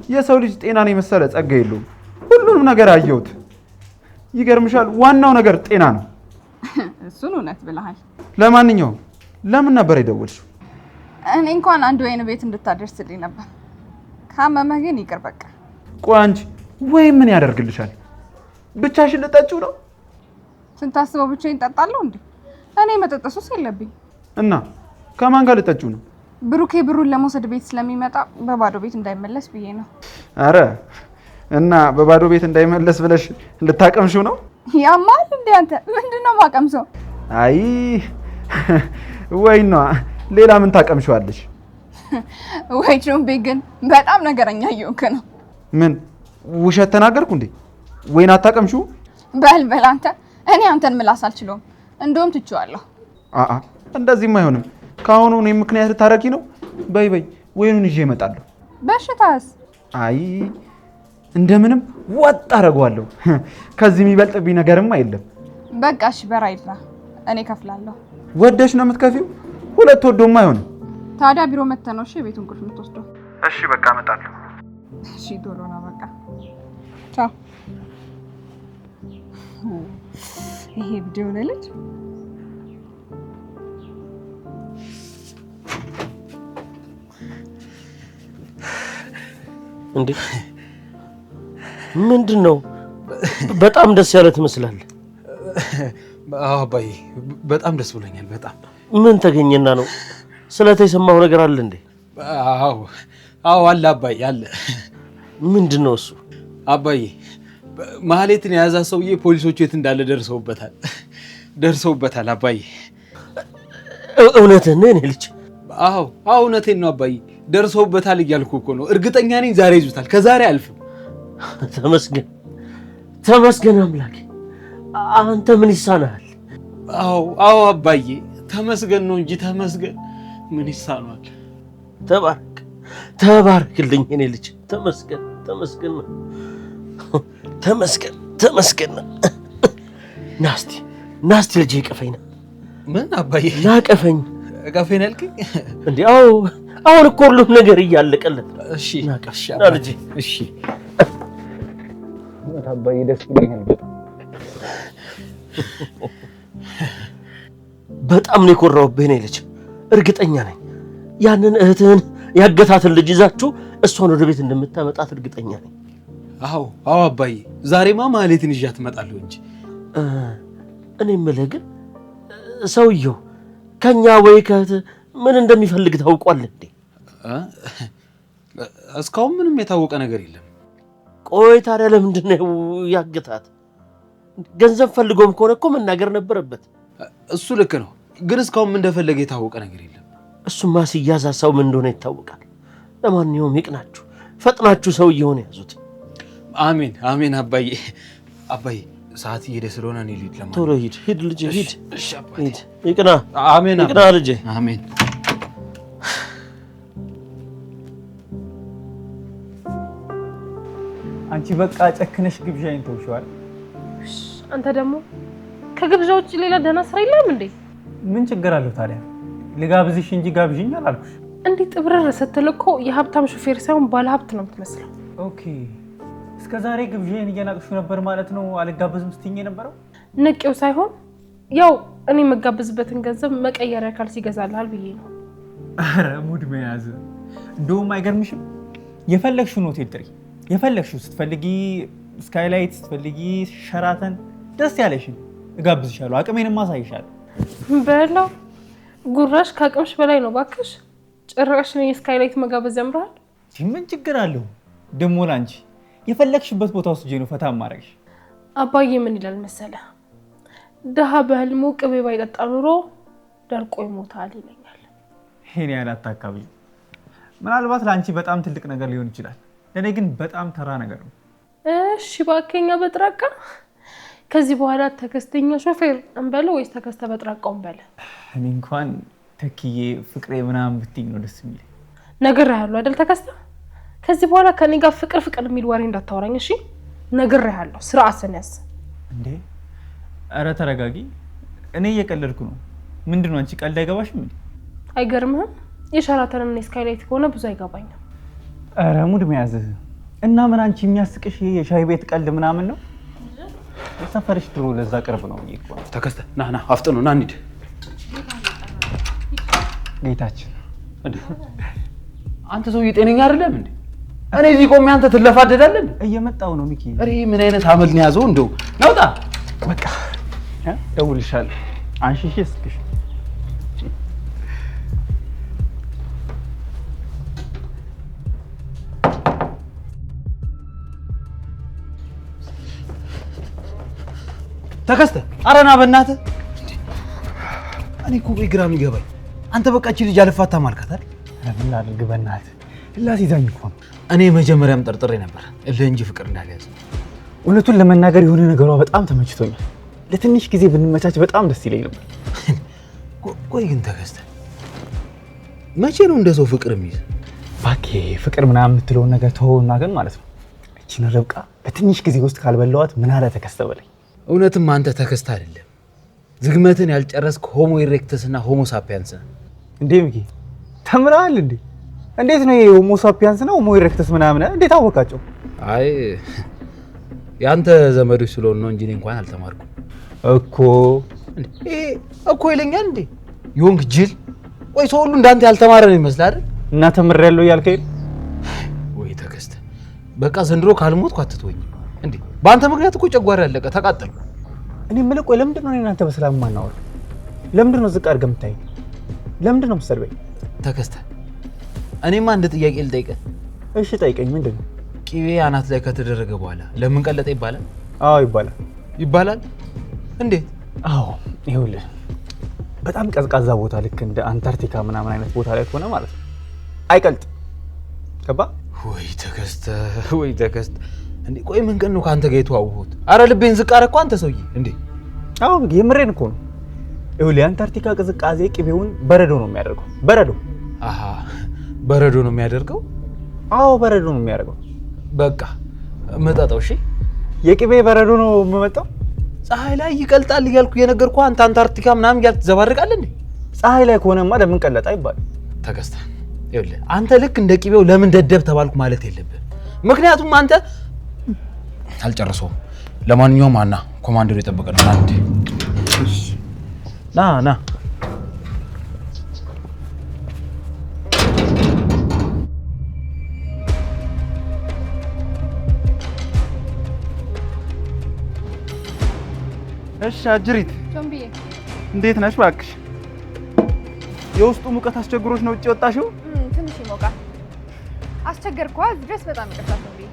የሰው ልጅ ጤናን የመሰለ ጸጋ የለውም። ሁሉንም ነገር አየሁት። ይገርምሻል፣ ዋናው ነገር ጤና ነው። እሱን እውነት ብለሃል። ለማንኛውም ለምን ነበር የደወልሽው? እኔ እንኳን አንድ ወይን ቤት እንድታደርስልኝ ነበር። ካመመህ ግን ይቅር በቃ። ቆይ አንቺ ወይ ምን ያደርግልሻል? ብቻሽን ልጠጪው ነው? ስንታስበው ብቻዬን እጠጣለሁ እንዴ? እኔ መጠጥ ሱስ የለብኝ። እና ከማን ጋር ልጠጪው ነው? ብሩኬ ብሩን ለመውሰድ ቤት ስለሚመጣ በባዶ ቤት እንዳይመለስ ብዬ ነው። አረ እና በባዶ ቤት እንዳይመለስ ብለሽ ልታቀምሽው ነው? ያማል እንዴ አንተ? ምንድነው ማቀምሰው? አይ ወይኗ ሌላ ምን ታቀምሽዋለሽ? ወይ ቹምቢ ግን በጣም ነገረኛ እየሆንክ ነው። ምን ውሸት ተናገርኩ እንዴ? ወይን አታቀምሽው? በል አንተ። እኔ አንተን ምላስ አልችለውም። እንደውም ትቼዋለሁ። አአ እንደዚህም አይሆንም። ካሁኑ እኔ ምክንያት ልታረቂ ነው? በይ ወይኑን ይዤ እመጣለሁ። በሽታስ? አይ እንደምንም ወጥ አደርገዋለሁ። ከዚህ የሚበልጥብኝ ነገርማ የለም። በቃ እሺ፣ በራይድና እኔ ከፍላለሁ። ወደሽ ነው የምትከፊው? ሁለት ወዶማ አይሆንም። ታዲያ ቢሮ መተህ ነው እሺ የቤቱን ቁልፍ የምትወስደው? እሺ በቃ እመጣለሁ። እሺ ቶሎ ነው በቃ ቻው። ይሄ ቪዲዮ ነው ልጅ እንዴ ምንድነው? በጣም ደስ ያለ ትመስላለህ። አዎ አባዬ በጣም ደስ ብሎኛል። በጣም ምን ተገኘና ነው? ስለተሰማው ነገር አለ እንዴ? አዎ አለ አባዬ አለ። ምንድነው እሱ? አባዬ ማህሌትን የያዛ ሰውዬ ፖሊሶቹ የት እንዳለ ደርሰውበታል አባዬ። እውነትህን ነው የኔ ልጅ? አዎ እውነቴን ነው አባዬ። ደርሰውበታል እያልኩ እኮ ነው። እርግጠኛ ነኝ ዛሬ ይዙታል። ከዛሬ አልፍም። ተመስገን አምላኬ። አንተ ምን ይሳናል? አዎ አባዬ ተመስገን ነው እንጂ ተመስገን ምን ይሳናል? ተባረክልኝ የኔ ልጅ። ተመስገን ነው። ተመስገን ነው። ናስቲ ልጄ ቀፈኝ ነው። ምን አባዬ? ናቀፈኝ። ቀፈኝ አልከኝ እንዴ? አሁን እኮ ሁሉም ነገር እያለቀለት። እሺ ናቀሽ ልጄ። እሺ አባዬ ደስ ብሎኛል በጣም ነው የኮራሁብህ የኔ ልጅ። እርግጠኛ ነኝ ያንን እህትህን ያገታትን ልጅ ይዛችሁ እሷን ወደ ቤት እንደምታመጣት እርግጠኛ ነኝ። አዎ አባዬ ዛሬማ ማህሌትን ይዣት እመጣለሁ እንጂ። እኔ የምልህ ግን ሰውየው ከኛ ወይ ከእህትህ ምን እንደሚፈልግ ታውቋል እንዴ? እስካሁን ምንም የታወቀ ነገር የለም። ቆይ ታዲያ ለምንድን ነው ያገታት? ገንዘብ ፈልጎም ከሆነ እኮ መናገር ነበረበት። እሱ ልክ ነው፣ ግን እስካሁን ምን እንደፈለገ የታወቀ ነገር የለም። እሱማ ሲያዝ ሀሳቡ ምን እንደሆነ ይታወቃል። ለማንኛውም ይቅናችሁ፣ ፈጥናችሁ ሰውየውን ያዙት። አሜን አባዬ። ሰዓት እየሄደ ስለሆነ እኔ ልሂድ። ቶሎ ሂድ ልጄ ሂድ። እሺ አባዬ። ይቅና ልጄ። አሜን። አንቺ በቃ ጨክነሽ ግብዣዬን ተውሽዋል። አንተ ደግሞ ከግብዣ ውጭ ሌላ ደህና ስራ የለም እንዴ? ምን ችግር አለው ታዲያ? ልጋብዝሽ እንጂ ጋብዥኝ አላልኩሽ። እንዴ ጥብረር ስትል እኮ የሀብታም ሹፌር ሳይሆን ባለሀብት ነው የምትመስለው። ኦኬ እስከ ዛሬ ግብዣዬን እየናቅሹ ነበር ማለት ነው። አልጋበዝም ስትይኝ የነበረው ንቄው ሳይሆን ያው እኔ የምጋብዝበትን ገንዘብ መቀየሪያ ካልሲ ይገዛልሃል ብዬ ነው። አረ ሙድ መያዝ። እንደውም አይገርምሽም? የፈለግሽውን ሆቴል ጥሪ፣ የፈለግሽው ስትፈልጊ ስካይላይት፣ ስትፈልጊ ሸራተን፣ ደስ ያለሽን እጋብዝሻለሁ። አቅሜንም አሳይሻለሁ። በለው ጉራሽ ከአቅምሽ በላይ ነው ባክሽ። ጭራሽ ነው ስካይላይት መጋበዝ ያምራል። ምን ችግር አለው ደሞ? ላንቺ የፈለግሽበት ቦታ ውስጥ ነው ፈታ ማረግሽ። አባዬ ምን ይላል መሰለ? ደሃ በህልሙ ቅቤ ባይጠጣ ኑሮ ደርቆ ይሞታል ይለኛል። ይሄን ያላት አካባቢ ምናልባት ላንቺ በጣም ትልቅ ነገር ሊሆን ይችላል፣ ለኔ ግን በጣም ተራ ነገር ነው። እሺ ባከኛ በጥራቃ ከዚህ በኋላ ተከስተኛ ሾፌር እንበለው ወይስ ተከስተ በጥራቃው እንበለ? እኔ እንኳን ተክዬ ፍቅሬ ምናምን ብትኝ ነው ደስ የሚል ነገር ያለው አይደል? ተከስተ ከዚህ በኋላ ከኔ ጋር ፍቅር የሚል ወሬ እንዳታወራኝ እሺ? ነገር ያለው ስርዓትን ያዝ እንዴ። አረ ተረጋጊ። እኔ እየቀለድኩ ነው። ምንድነው አንቺ ቀልድ አይገባሽም እንዴ? አይገርምህም? የሸራተንና ስካይላይት ከሆነ ብዙ አይገባኝም። አረ ሙድ መያዝ እና ምን አንቺ የሚያስቅሽ የሻይ ቤት ቀልድ ምናምን ነው? ሰፈርሽ ድሮ ለዛ ቅርብ ነው ይቆ ተከስተ ና አፍጥኑ ና እንሂድ። ጌታችን አንተ ሰውዬ ጤነኛ አይደለም እንዴ? እኔ እዚህ ቆሜ አንተ ትለፋደዳለህ። እየመጣው ነው ሚኪ። እሬ ምን አይነት አመል ነው ያዘው? እንደው ናውጣ በቃ ደውልሻለሁ። አንሺሽ እስኪሽ ተከስተ አረና በእናትህ እኔ እኮ ግራ የሚገባኝ አንተ በቃ እቺ ልጅ አልፋታም አልካት አይደል? ምን ላድርግ በእናትህ ላሲዛኝ እኮ ነው። እኔ መጀመሪያም ጠርጥሬ ነበር እንጂ ፍቅር እንዳልያዘ። እውነቱን ለመናገር የሆነ ነገሯ በጣም ተመችቶኛል። ለትንሽ ጊዜ ብንመቻች በጣም ደስ ይለኝ ነበር። ቆይ ግን ተከስተ መቼ ነው እንደ ሰው ፍቅር የሚይዝ? እባክህ ፍቅር ምናምን የምትለውን ነገር ተወውና ግን ማለት ነው እቺን ርብቃ በትንሽ ጊዜ ውስጥ ካልበላዋት ምን አለ ተከስተ በለኝ። እውነትም አንተ ተከስተ አይደለም ዝግመትን ያልጨረስክ ሆሞ ኢሬክተስ እና ሆሞ ሳፒያንስ እንዴ? ሚኪ ተምራል እንዴ? እንዴት ነው ሆሞ ሳፒያንስ እና ሆሞ ኢሬክተስ ምናምን እንዴት አወቃቸው? አይ ያንተ ዘመዶች ስለሆነ ነው እንጂ እንኳን አልተማርኩም እኮ ይለኛል እንዴ ዮንግ ጅል። ወይ ሰው ሁሉ እንዳንተ ያልተማረ ነው ይመስል አይደል? እና ተምሬያለሁ ያልከኝ ወይ ተከስተ በቃ ዘንድሮ ካልሞትኩ አትተወኝ እንዴ? በአንተ ምክንያት እኮ ጨጓራ ያለቀ ተቃጠልኩ። እኔ የምልህ ቆይ ለምንድን ነው እናንተ በሰላም ማናወራ? ለምንድን ነው ዝቅ አድርገህ የምታይኝ? ለምንድን ነው የምትሰድበኝ? ተከስተ እኔማ አንድ ጥያቄ ልጠይቅህ። እሺ ጠይቀኝ። ምንድን ነው? ቅቤ አናት ላይ ከተደረገ በኋላ ለምን ቀለጠ ይባላል? አዎ ይባላል። ይባላል? እንዴት? አዎ ይኸውልህ በጣም ቀዝቃዛ ቦታ ልክ እንደ አንታርክቲካ ምናምን አይነት ቦታ ላይ ከሆነ ማለት ነው አይቀልጥ። ገባ? ወይ ተከስተ እንዴ ቆይ ምን ቀን ነው ካንተ ጋር የተዋወቁት? አረ ልቤን ዝቅ አደረኩ አንተ ሰውዬ እንዴ። አዎ የምሬን እኮ ነው። ይኸውልህ የአንታርክቲካ ቅዝቃዜ ቅቤውን በረዶ ነው የሚያደርገው። በረዶ በረዶ ነው የሚያደርገው? አዎ በረዶ ነው የሚያደርገው። በቃ መጣጣው። እሺ የቅቤ በረዶ ነው የምመጣው። ፀሐይ ላይ ይቀልጣል እያልኩ የነገርኩህ አንተ አንታርክቲካ ምናምን እያልክ ትዘባርቃለህ እንዴ? ፀሐይ ላይ ከሆነማ ለምን ቀለጣ ይባላል? ተከስተ ይኸውልህ አንተ ልክ እንደ ቅቤው ለምን ደደብ ተባልኩ ማለት የለብህም። ምክንያቱም አንተ አልጨረሰውም። ለማንኛውም አና ኮማንደሩ የጠበቀ ነው። አንዴ ና እሺ አጅሪት ጆምቢዬ እንዴት ነሽ? እባክሽ የውስጡ ሙቀት አስቸግሮሽ ነው ውጭ ወጣሽው? ትንሽ ይሞቃል። አስቸገርኩህ እዚህ ድረስ በጣም ይቅርታ ጆምቢዬ።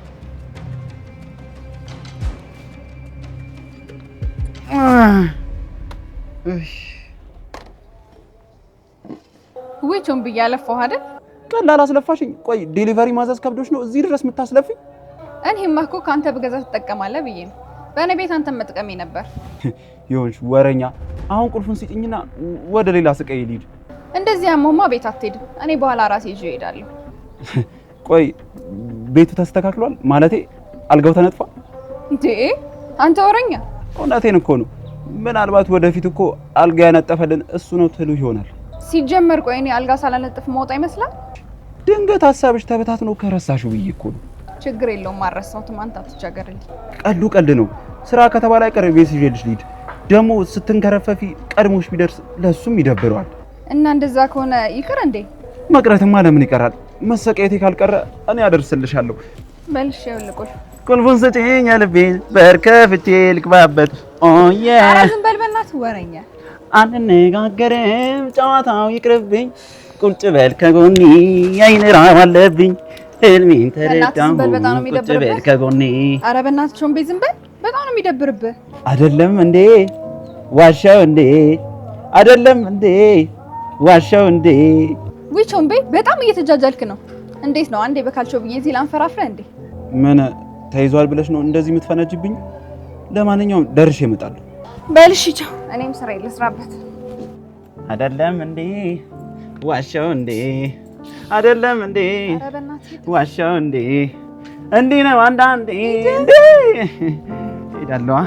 ወይ ጆምቢዬ አለፋሁ አይደል? ቀላል አስለፋሽኝ። ቆይ ዴሊቨሪ ማዘዝ ከብዶሽ ነው እዚህ ድረስ የምታስለፊኝ? እኔማ እኮ ከአንተ በገዛ ትጠቀማለህ ብዬ ነው። በእኔ ቤት አንተን መጥቀሜ ነበር። ይሁንሽ ወረኛ። አሁን ቁልፉን ስጪኝና ወደ ሌላ ስቀይ ልሂድ። እንደዚህ ያመማ ቤት አትሄድም። እኔ በኋላ ራሴ ይዤ እሄዳለሁ። ቆይ ቤቱ ተስተካክሏል? ማለቴ አልጋው ተነጥፏል? እንዴ አንተ ወረኛ። እውነቴን እኮ ነው። ምናልባት ወደፊት እኮ አልጋ ያነጠፈልን እሱ ነው ትሉ ይሆናል። ሲጀመር ቆይ እኔ አልጋ ሳላነጥፍ መውጣ ይመስላል? ድንገት ሀሳብሽ ተበታትኖ ከረሳሽው ብዬ እኮ ነው። ችግር የለውም አልረሳሁትም። አንተ አትቸገርልኝ። ቀልድ ነው። ስራ ከተባለ አይቀር ቤት ይዤልሽ ልሂድ። ደግሞ ስትንከረፈፊ ቀድሞሽ ቢደርስ ለሱም ይደብረዋል። እና እንደዛ ከሆነ ይቅር እንዴ? መቅረትማ ለምን ይቀራል? መሰቃየቴ ካልቀረ እኔ አደርስልሻለሁ። መልሽ ይልቆሽ ቁልፉን ስጪኝ ልቤን በርከፍቼ ልግባበት። ኦዬ ኧረ ዝም በል በእናትህ ወረኛ። አንነጋገርም ጨዋታው ይቅርብኝ። ቁጭ በል ከጎኔ የዓይን ራብ አለብኝ። ህልሜን ተረዳሁ ቁጭ በል ከጎኔ። ኧረ በእናትህ ቾምቤ ዝም በል። በጣም ነው የሚደብርብህ። አይደለም እንዴ ዋሻው እንዴ? አይደለም እንዴ ዋሻው እንዴ? ውይ ቾምቤ በጣም እየተጃጃልክ ነው። እንዴት ነው አንዴ በካልቾ ብዬ እዚህ ላንፈራፍረ እንዴ? ምን ተይዟል ብለሽ ነው እንደዚህ የምትፈነጅብኝ? ለማንኛውም ደርሼ እመጣለሁ። በልሽ ቻው። እኔም ስራ ልስራበት። አይደለም እንዴ ዋሻው እንዴ? አይደለም እንዴ ዋሻው እንዴ? እንዲህ ነው አንዳንዴ እንዴ። ሄዳለሁ።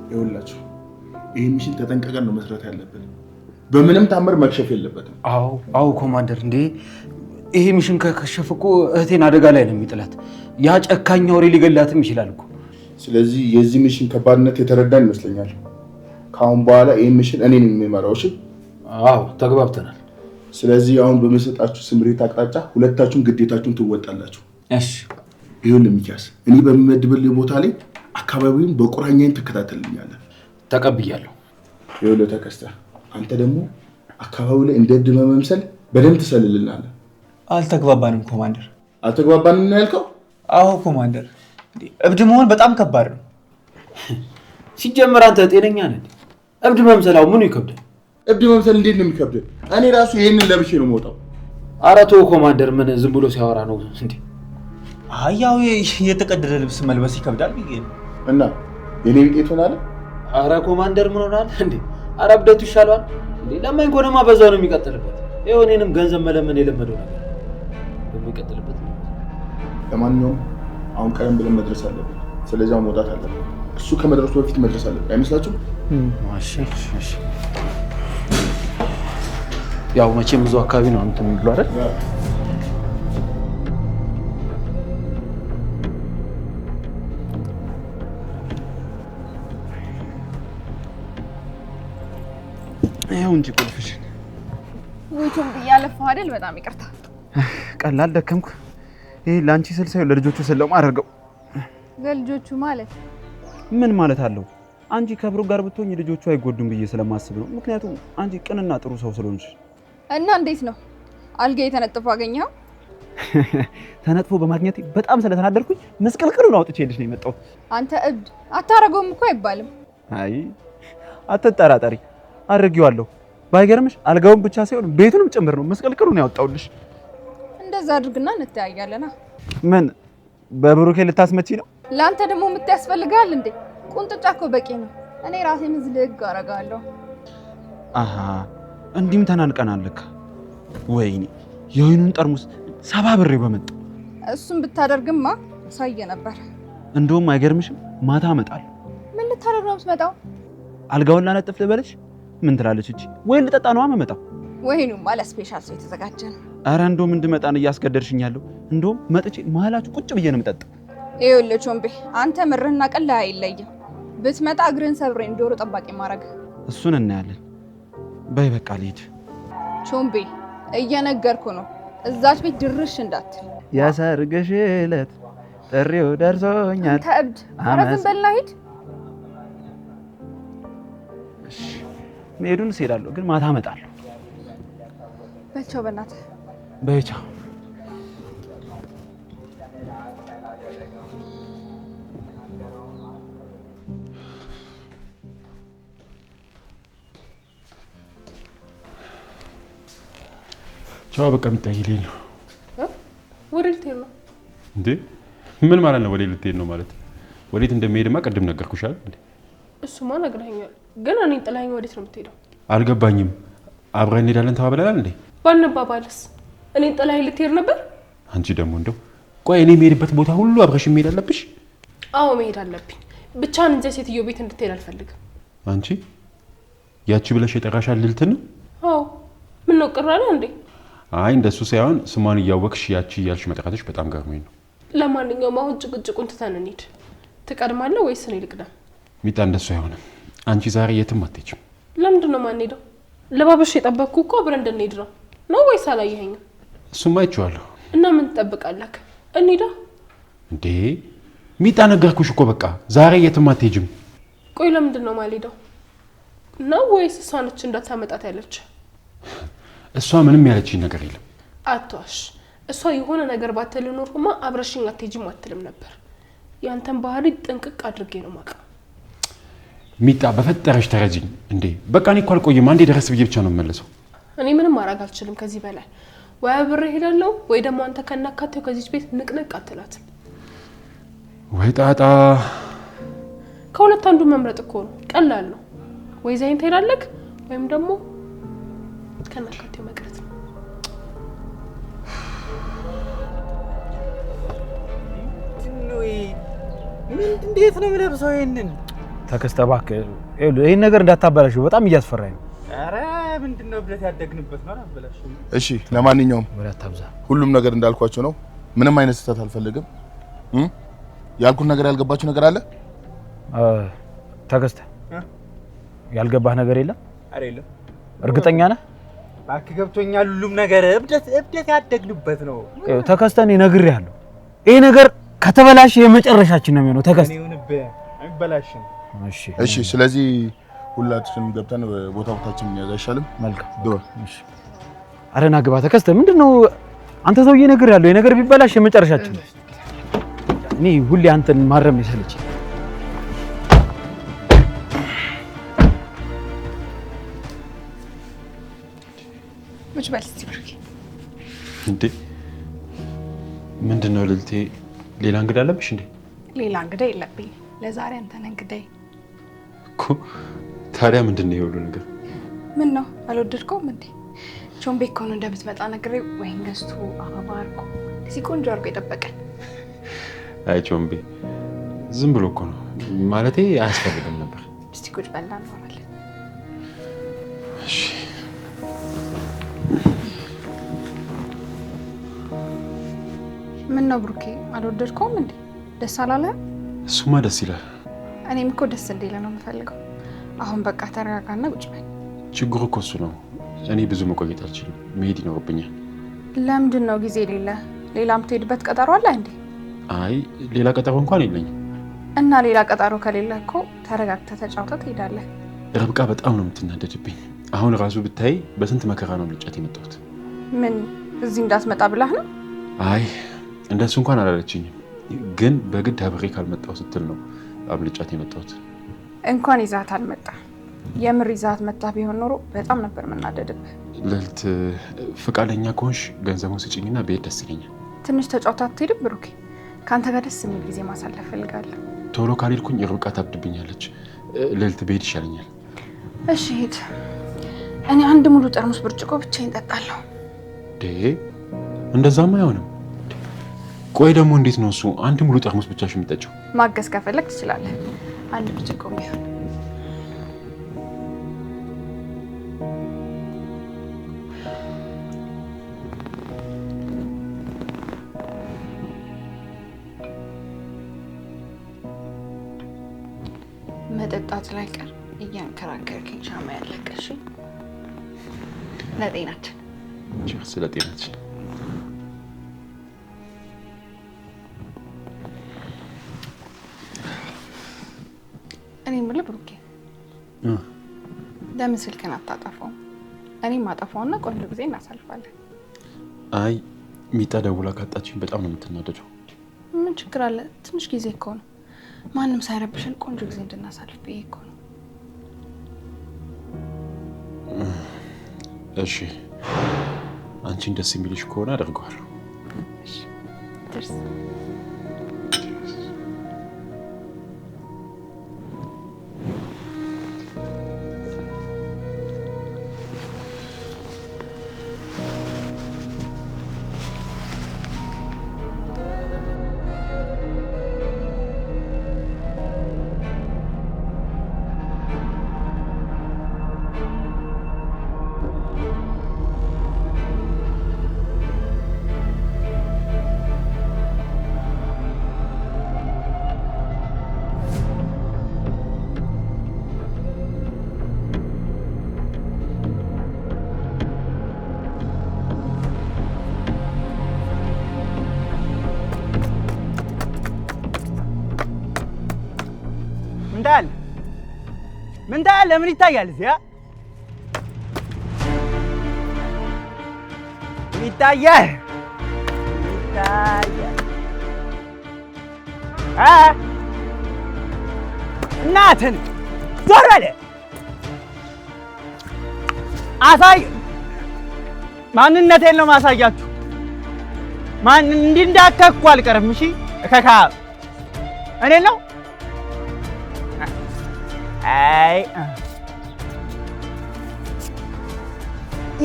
ይኸውላችሁ ይሄ ሚሽን ተጠንቀቀን ነው መስራት ያለብን። በምንም ታምር መክሸፍ የለበትም። አዎ ኮማንደር። እንዴ ይሄ ሚሽን ከከሸፈ እኮ እህቴን አደጋ ላይ ነው የሚጥላት። ያ ጨካኝ አውሬ ሊገላትም ይችላል እኮ። ስለዚህ የዚህ ሚሽን ከባድነት የተረዳን ይመስለኛል። ከአሁን በኋላ ይሄ ሚሽን እኔ ነኝ የምመራው። እሺ? አዎ ተግባብተናል። ስለዚህ አሁን በመሰጣችሁ ስምሪት አቅጣጫ ሁለታችሁም ግዴታችሁን ትወጣላችሁ። እሺ ይሁን ሚኪያስ፣ እኔ በምመድብልህ ቦታ ላይ አካባቢውን በቁራኛን ትከታተልኛለህ። ተቀብያለሁ። ይኸውልህ ተከስተ፣ አንተ ደግሞ አካባቢው ላይ እንደ እብድ መምሰል በደንብ ትሰልልናለህ። አልተግባባንም ኮማንደር። አልተግባባንም ነው ያልከው? አዎ ኮማንደር፣ እብድ መሆን በጣም ከባድ ነው። ሲጀመር አንተ ጤነኛ ነህ? እብድ መምሰላው ምኑ ይከብዳል? እብድ መምሰል እንዴት ነው የሚከብደው? እኔ ራሱ ይሄንን ለብሼ ነው የምወጣው። ኧረ ተው ኮማንደር፣ ምን ዝም ብሎ ሲያወራ ነው እንዴ? አያው የተቀደደ ልብስ መልበስ ይከብዳል ብዬ ነው። እና የኔ ቢጤት ሆናለ? ኧረ ኮማንደር ምን ሆናል እንዴ? ኧረ እብደቱ ይሻላል እንዴ? ለማኝ ኮነማ በዛው ነው የሚቀጥልበት። ይኸው እኔንም ገንዘብ መለመን የለመደው ነገር የሚቀጥልበት። ለማንኛውም አሁን ቀደም ብለን መድረስ አለብን። ስለዚህ አሁን መውጣት አለብን። እሱ ከመድረሱ በፊት መድረስ አለብን። አይመስላችሁም? እሺ። ያው መቼም ብዙ አካባቢ ነው እንትን የሚሉ አይደል? ይኸው እንጂ ቁልፍሽን። ውይቱን ብያለፈው አይደል? በጣም ይቅርታ። ቀላል ደከምኩ። ይሄ ላንቺ ስል ሳይሆን ለልጆቹ ስል ነው ማደርገው። ለልጆቹ ማለት ምን ማለት አለው? አንቺ ከብሩክ ጋር ብትሆኝ ልጆቹ አይጎዱም ብዬ ስለማስብ ነው። ምክንያቱም አንቺ ቅንና ጥሩ ሰው ስለሆንሽ። እና እንዴት ነው አልጋ የተነጠፈ አገኘው? ተነጥፎ በማግኘት በጣም ስለተናደርኩኝ መስቀልቅሉን አውጥቼልሽ ነው የመጣሁት። አንተ እብድ አታረገውም እኮ አይባልም። አይ አትጠራጠሪ፣ አድርጌዋለሁ። ባይገርምሽ አልጋውን ብቻ ሳይሆን ቤቱንም ጭምር ነው መስቀልቅሉን ያወጣውልሽ። እንደዛ አድርግና እንተያያለና። ምን በብሩኬ ልታስመቺ ነው? ለአንተ ደግሞ የምታስፈልጋል እንዴ? ቁንጥጫ እኮ በቂ ነው። እኔ ራሴ ምዝልግ አረጋለሁ። አሃ እንዲህም ተናንቀናልክ። ወይኔ የወይኑን ጠርሙስ ሰባብሬ በመጣ። እሱን ብታደርግማ ሳየ ነበር። እንደውም አይገርምሽም? ማታ እመጣለሁ። ምን ልታደርግ ነው የምትመጣው? አልጋውን ላነጥፍ ልበልሽ? ምን ትላለች እቺ? ወይ ልጠጣ ነው የምመጣው። ወይኑማ ለስፔሻል ሰው የተዘጋጀ ነው። ኧረ እንደውም እንድመጣን እያስገደድሽኛለሁ። እንደውም መጥቼ መሀላችሁ ቁጭ ብዬ ነው የምጠጣው። ይኸውልህ ቾምቤ፣ አንተ ምርህና ቀላ አይለይም። ብትመጣ እግርህን ሰብሬን ዶሮ ጠባቂ ማድረግ። እሱን እናያለን። በይ በቃ ልሂድ። ቾምቤ እየነገርኩ ነው፣ እዛች ቤት ድርሽ እንዳትል። የሰርግሽ ዕለት ጥሪው ደርሶኛል። አንተ እብድ፣ ኧረ ዝም በልና ሂድ። መሄዱን እሄዳለሁ፣ ግን ማታ እመጣለሁ። በቻው በእናትህ በቻው። ቻው በቃ የሚታይልኝ ነው። ወደ ልትሄድ ነው እንዴ? ምን ማለት ነው? ወደ ልትሄድ ነው ማለት? ወዴት እንደሚሄድማ ቅድም ነገርኩሽ አይደል እንዴ? እሱማ ነግረኸኛል፣ ግን እኔን ጥላኸኝ ወዴት ነው የምትሄደው? አልገባኝም። አብረን እንሄዳለን ተባብለናል እንዴ? ባንባባልስ እኔን ጥላኸኝ ልትሄድ ነበር? አንቺ ደግሞ እንደው ቆይ፣ እኔ የምሄድበት ቦታ ሁሉ አብረሽ መሄድ አለብሽ? አዎ መሄድ አለብኝ። ብቻህን እንጂ ሴትዮ ቤት እንድትሄድ አልፈልግም። አንቺ ያቺ ብለሽ የጠራሻት ልልትን ነው? አዎ ምን ነው ቅር አለ እንዴ? አይ እንደሱ ሳይሆን ስሟን እያወቅሽ ያቺ እያልሽ መጥራትሽ በጣም ገርሞኝ ነው። ለማንኛውም አሁን ጭቅጭቁን ትተን እንሂድ። ትቀድማለህ ወይስ እኔ ልቅደም? ሚጣ እንደሱ አይሆንም። አንቺ ዛሬ የትም አትሄጂም። ለምንድን ነው የማንሄደው? ለባበሽ የጠበቅኩ እኮ አብረን እንድንሄድ ነው ወይስ አላየኸኝም? እሱማ አይቼዋለሁ። እና ምን ትጠብቃለህ? እንሂዳ። እንዴ ሚጣ ነገርኩሽ እኮ በቃ ዛሬ የትም አትሄጂም። ቆይ ለምንድን ነው የማልሄደው? ነው ወይስ እሷ ነች እንዳታመጣት ያለች? እሷ ምንም ያለችኝ ነገር የለም። አትዋሽ። እሷ የሆነ ነገር ባትል ኖርማ አብረሽኝ አትሄጂም አትልም ነበር። ያንተን ባህሪ ጥንቅቅ አድርጌ ነው የማውቀው። ሚጣ በፈጠረሽ ተረጂኝ እንዴ። በቃ እኔ እኮ አልቆይም። አንዴ ደረስ ብዬ ብቻ ነው የምመለሰው። እኔ ምንም ማድረግ አልችልም ከዚህ በላይ። ወይ አብሬ እሄዳለሁ ወይ ደግሞ አንተ ከናካቴው ከዚች ቤት ንቅንቅ አትላትም። ወይ ጣጣ። ከሁለት አንዱ መምረጥ እኮ ነው፣ ቀላል ነው። ወይ ዛይን ትሄዳለህ ወይም ደግሞ ከናካቴው መቅረት ነው። እንዴት ነው የምለብሰው ይሄንን? ተከስተ እባክህ ይሄን ነገር እንዳታበላሽው፣ በጣም እያስፈራኝ ነው። ኧረ ምንድነው ብለት ያደግንበት ነው አላበላሽው። እሺ ለማንኛውም ወላታብዛ ሁሉም ነገር እንዳልኳቸው ነው። ምንም አይነት ስህተት አልፈልግም። ያልኩት ነገር ያልገባችሁ ነገር አለ? ተከስተ ያልገባህ ነገር የለም? አረ የለም። እርግጠኛ ነህ? ባክ ገብቶኛል ሁሉም ነገር እብደት ያደግንበት ነው ተከስተን ነግሬሃለሁ ይሄ ነገር ከተበላሽ የመጨረሻችን ነው የሚሆነው ተከስተ አይበላሽም እሺ ስለዚህ ሁላችንም ገብተን ቦታችን እንያዝ አይሻልም መልካም ዶ እሺ አረና ግባ ተከስተ ምንድነው አንተ ሰውዬ ነግሬሃለሁ ይሄ ነገር ቢበላሽ የመጨረሻችን እኔ ሁሌ አንተን ማረም ይሰለች ቁጭ በል እስቲ ብሩኬ እንዴ ምንድነው ልልቴ ሌላ እንግዳ አለብሽ እንዴ ሌላ እንግዳ የለብኝ ለዛሬ አንተ ነህ እንግዳዬ እኮ ታዲያ ምንድነው ይኸውሉ ነገር ምን ነው አልወደድከውም እንዴ ቾምቤ እኮ ነው እንደምትመጣ ነግሬ ወይን ገዝቶ አበባ አድርጎ እዚህ ቆንጆ አድርጎ የጠበቀን አይ ቾምቤ ዝም ብሎ እኮ ነው ማለቴ አያስፈልግም ነበር እስቲ ቁጭ በልና እናወራለን እሺ ምን ነው ብሩኬ አልወደድከውም እንዴ ደስ አላለህም እሱማ ደስ ይላል እኔም እኮ ደስ እንዲለ ነው የምፈልገው አሁን በቃ ተረጋጋና ቁጭ በል ችግሩ እኮ እሱ ነው እኔ ብዙ መቆየት አልችልም መሄድ ይኖርብኛል ለምንድን ነው ጊዜ ሌላ የምትሄድበት ቀጠሮ አለ እንዴ አይ ሌላ ቀጠሮ እንኳን የለኝም እና ሌላ ቀጠሮ ከሌለ እኮ ተረጋግተህ ተጫውተህ ትሄዳለህ ርብቃ በጣም ነው የምትናደድብኝ አሁን ራሱ ብታይ በስንት መከራ ነው ልጫት የመጣሁት ምን እዚህ እንዳትመጣ ብላህ ነው አይ እንደሱ እንኳን አላለችኝም ግን በግድ አብሬ ካልመጣው ስትል ነው አብልጫት የመጣሁት እንኳን ይዛት አልመጣ የምር ይዛት መጣ ቢሆን ኖሮ በጣም ነበር መናደድብህ ልልት ፍቃደኛ ከሆንሽ ገንዘቡን ስጪኝና ብሄድ ደስ ይለኛል ትንሽ ተጫውታ አትሄድም ብሩኬ ካንተ ጋር ደስ የሚል ጊዜ ማሳለፍ ፈልጋለሁ ቶሎ ካልሄድኩኝ ርብቃ ታብድብኛለች ልልት ብሄድ ይሻለኛል እሺ ሂድ እኔ አንድ ሙሉ ጠርሙስ ብርጭቆ ብቻዬን እጠጣለሁ እንደዛማ አይሆንም ቆይ ደግሞ እንዴት ነው እሱ አንድ ሙሉ ጠርሙስ ብቻሽ የምትጠጪው ማገዝ ከፈለክ ትችላለህ አንድ ብርጭቆ ቢሆን መጠጣት ላይ ቀር እያንከራከርክኝ ሻማ ያለቀሽ ለጤናችን ስለ ጤናችን እኔ የምልህ ብሩኬ ለምን ስልክን አታጠፋውም እኔም አጠፋውና ቆንጆ ጊዜ እናሳልፋለን አይ ሚጣ ደውላ ካጣችኝ በጣም ነው የምትናደደው ምን ችግር አለ ትንሽ ጊዜ እኮ ነው ማንም ሳይረብሽን ቆንጆ ጊዜ እንድናሳልፍ ብዬ እኮ ነው እሺ አንቺን ደስ የሚልሽ ከሆነ አደርገዋለሁ እሺ ደስ ምን ታያለህ ለምን ይታያል እዚያ ይታያል እናትን ዞር በል አሳይ ማንነቴን ነው ማሳያችሁ ማን እንዲህ እንዳከኩ አልቀርም እሺ እከካ እኔ ነው አይ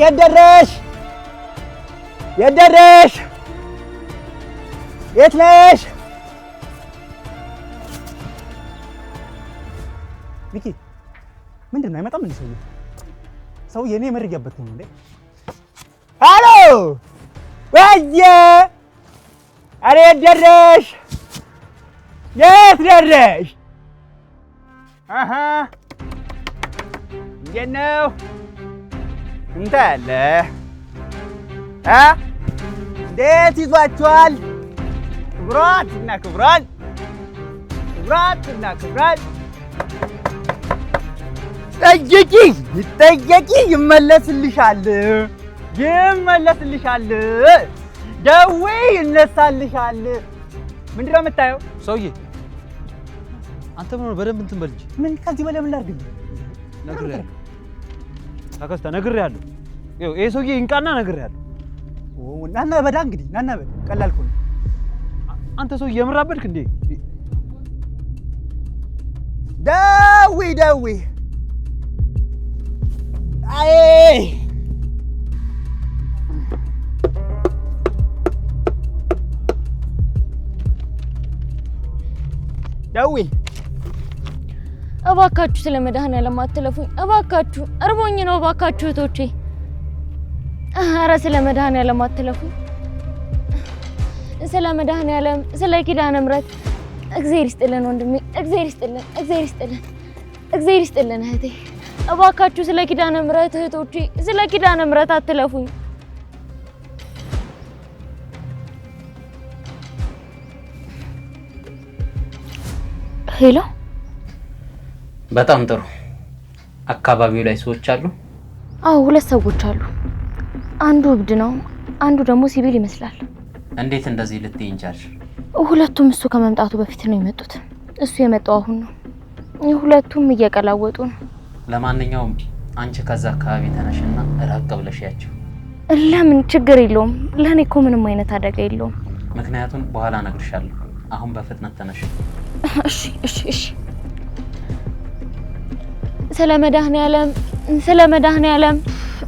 የደረሽ የት ነሽ ሚኪ ምንድን ነው አይመጣም እንዴ ሰውዬ እኔ መርያበት ነው እንዴ ሃሎ ወየ አሬ የት ደረሽ አሃ እንዴት ነው እንታያለህ። እንዴት ይዟችኋል? ክቡራትና ክቡራን፣ ክቡራትና ክቡራን፣ ጠይቂ ይመለስልሻል፣ ይመለስልሻል፣ ደዌ ይነሳልሻል። ምንድን ነው የምታየው? ሰውዬ አንተ ምን በደንብ እንትን በል እንጂ። ምን ከዚህ በላይ ምን ላድርግ? ነግሬሃለሁ ተከስተ ነግሬሃለሁ። ይኸው ይሄ ሰውዬ ይንቃና ነግሬሃለሁ። ናና በዳ እንግዲህ ናና በዳ ቀላል እኮ ነው። አንተ ሰውዬ የምር አበድክ እንዴ? ደዌ አይ ደዌ እባካችሁ ስለ መድኃኒዓለም አትለፉኝ። እባካችሁ እርቦኝ ነው። እባካችሁ እህቶቼ፣ ኧረ ስለ መድኃኒዓለም አትለፉኝ። ስለ መድኃኒዓለም፣ ስለ ኪዳነ ምሕረት እግዚአብሔር ይስጥልን ወንድሜ፣ እግዚአብሔር ይስጥልን፣ እግዚአብሔር ይስጥልን፣ እግዚአብሔር ይስጥልን እህቴ። እባካችሁ ስለ ኪዳነ ምሕረት እህቶቼ፣ ስለ ኪዳነ ምሕረት አትለፉኝ። ሄሎ። በጣም ጥሩ። አካባቢው ላይ ሰዎች አሉ? አዎ፣ 2 ሰዎች አሉ። አንዱ እብድ ነው፣ አንዱ ደግሞ ሲቪል ይመስላል። እንዴት እንደዚህ ልትይኝ ቻልሽ? ሁለቱም እሱ ከመምጣቱ በፊት ነው የመጡት። እሱ የመጣው አሁን ነው። ሁለቱም እየቀላወጡ ነው። ለማንኛውም አንቺ ከዛ አካባቢ ተነሽና ራቅ ብለሽ ያቸው። ለምን? ችግር የለውም። ለኔ እኮ ምንም አይነት አደጋ የለውም። ምክንያቱም በኋላ እነግርሻለሁ። አሁን በፍጥነት ተነሽ። እሺ እሺ እሺ። ስለ መድኃኒዓለም፣ ስለ መድኃኒዓለም።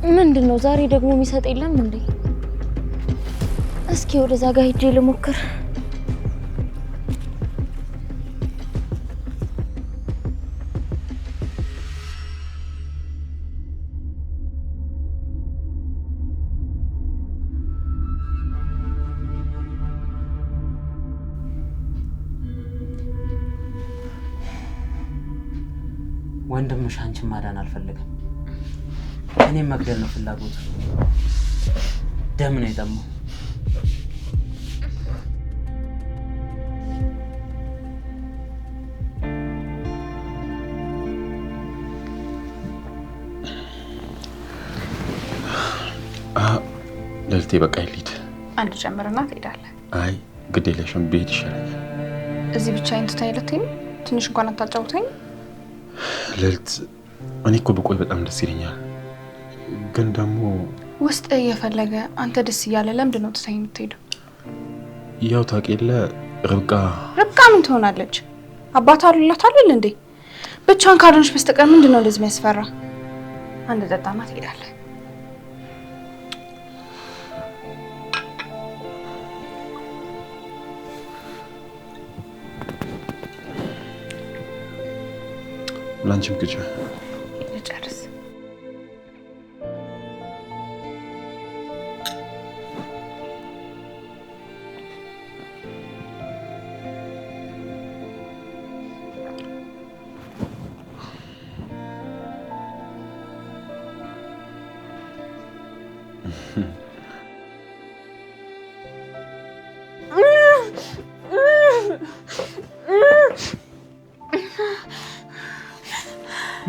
ምንድነው ዛሬ ደግሞ የሚሰጥ የለም እንዴ? እስኪ ወደዛ ጋር ሂጄ ልሞክር። ወንድምሽ አንቺን ማዳን አልፈልግም። እኔም መግደል ነው ፍላጎቱ። ደም ነው የጠማው። ልዕልቴ በቃ ይሊድ አንድ ጨምርና ትሄዳለህ። አይ ግድ የለሽም፣ ብሄድ ይሻላል። እዚህ ብቻዬን ትተኸኝ ልትሄድ ነው? ትንሽ እንኳን አታጫውተኝ? ልዕልት፣ እኔ እኮ ብቆይ በጣም ደስ ይለኛል፣ ግን ደግሞ ውስጥ እየፈለገ አንተ ደስ እያለ ለምንድን ነው ትተኸኝ የምትሄደው? ያው ታውቂ የለ ርብቃ ምን ትሆናለች? አባት አሉላት አይደል እንዴ? ብቻን ካልሆነች በስተቀር ምንድን ነው እንደዚህ የሚያስፈራ? አንድ ጠጣና ትሄዳለህ። ላንቺም ግጭ ልጨርስ።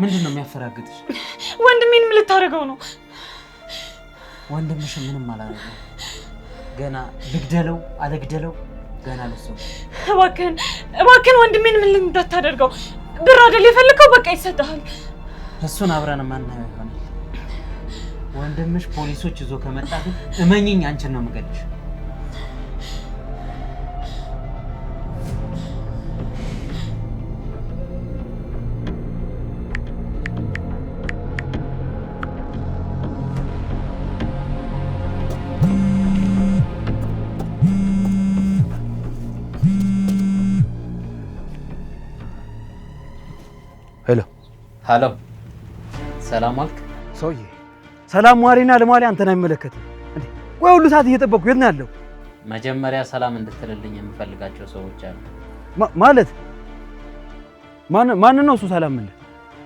ምንድን ነው የሚያፈራግጥሽ? ወንድሜን ምን ልታደርገው ነው? ወንድምሽ ምንም አላደረገም። ገና ልግደለው አለግደለው ገና ለሰው። እባክህን ወንድሜን ምን እንዳታደርገው። ብር አይደል የፈለከው? በቃ ይሰጥሃል። እሱን አብረን ማናየው ይሆናል። ወንድምሽ ፖሊሶች ይዞ ከመጣ ግን እመኚኝ አንቺን ነው የምገልሽ። ሄሎ፣ ሰላም አልክ? ሰውዬ ሰላም ዋሪና ለማሪ አንተን አይመለከትም እንዴ? ወይ ሁሉ ሰዓት እየጠበቅኩ የት ነው ያለው? መጀመሪያ ሰላም እንድትልልኝ የምፈልጋቸው ሰዎች አሉ። ማለት ማን ነው እሱ? ሰላም ምን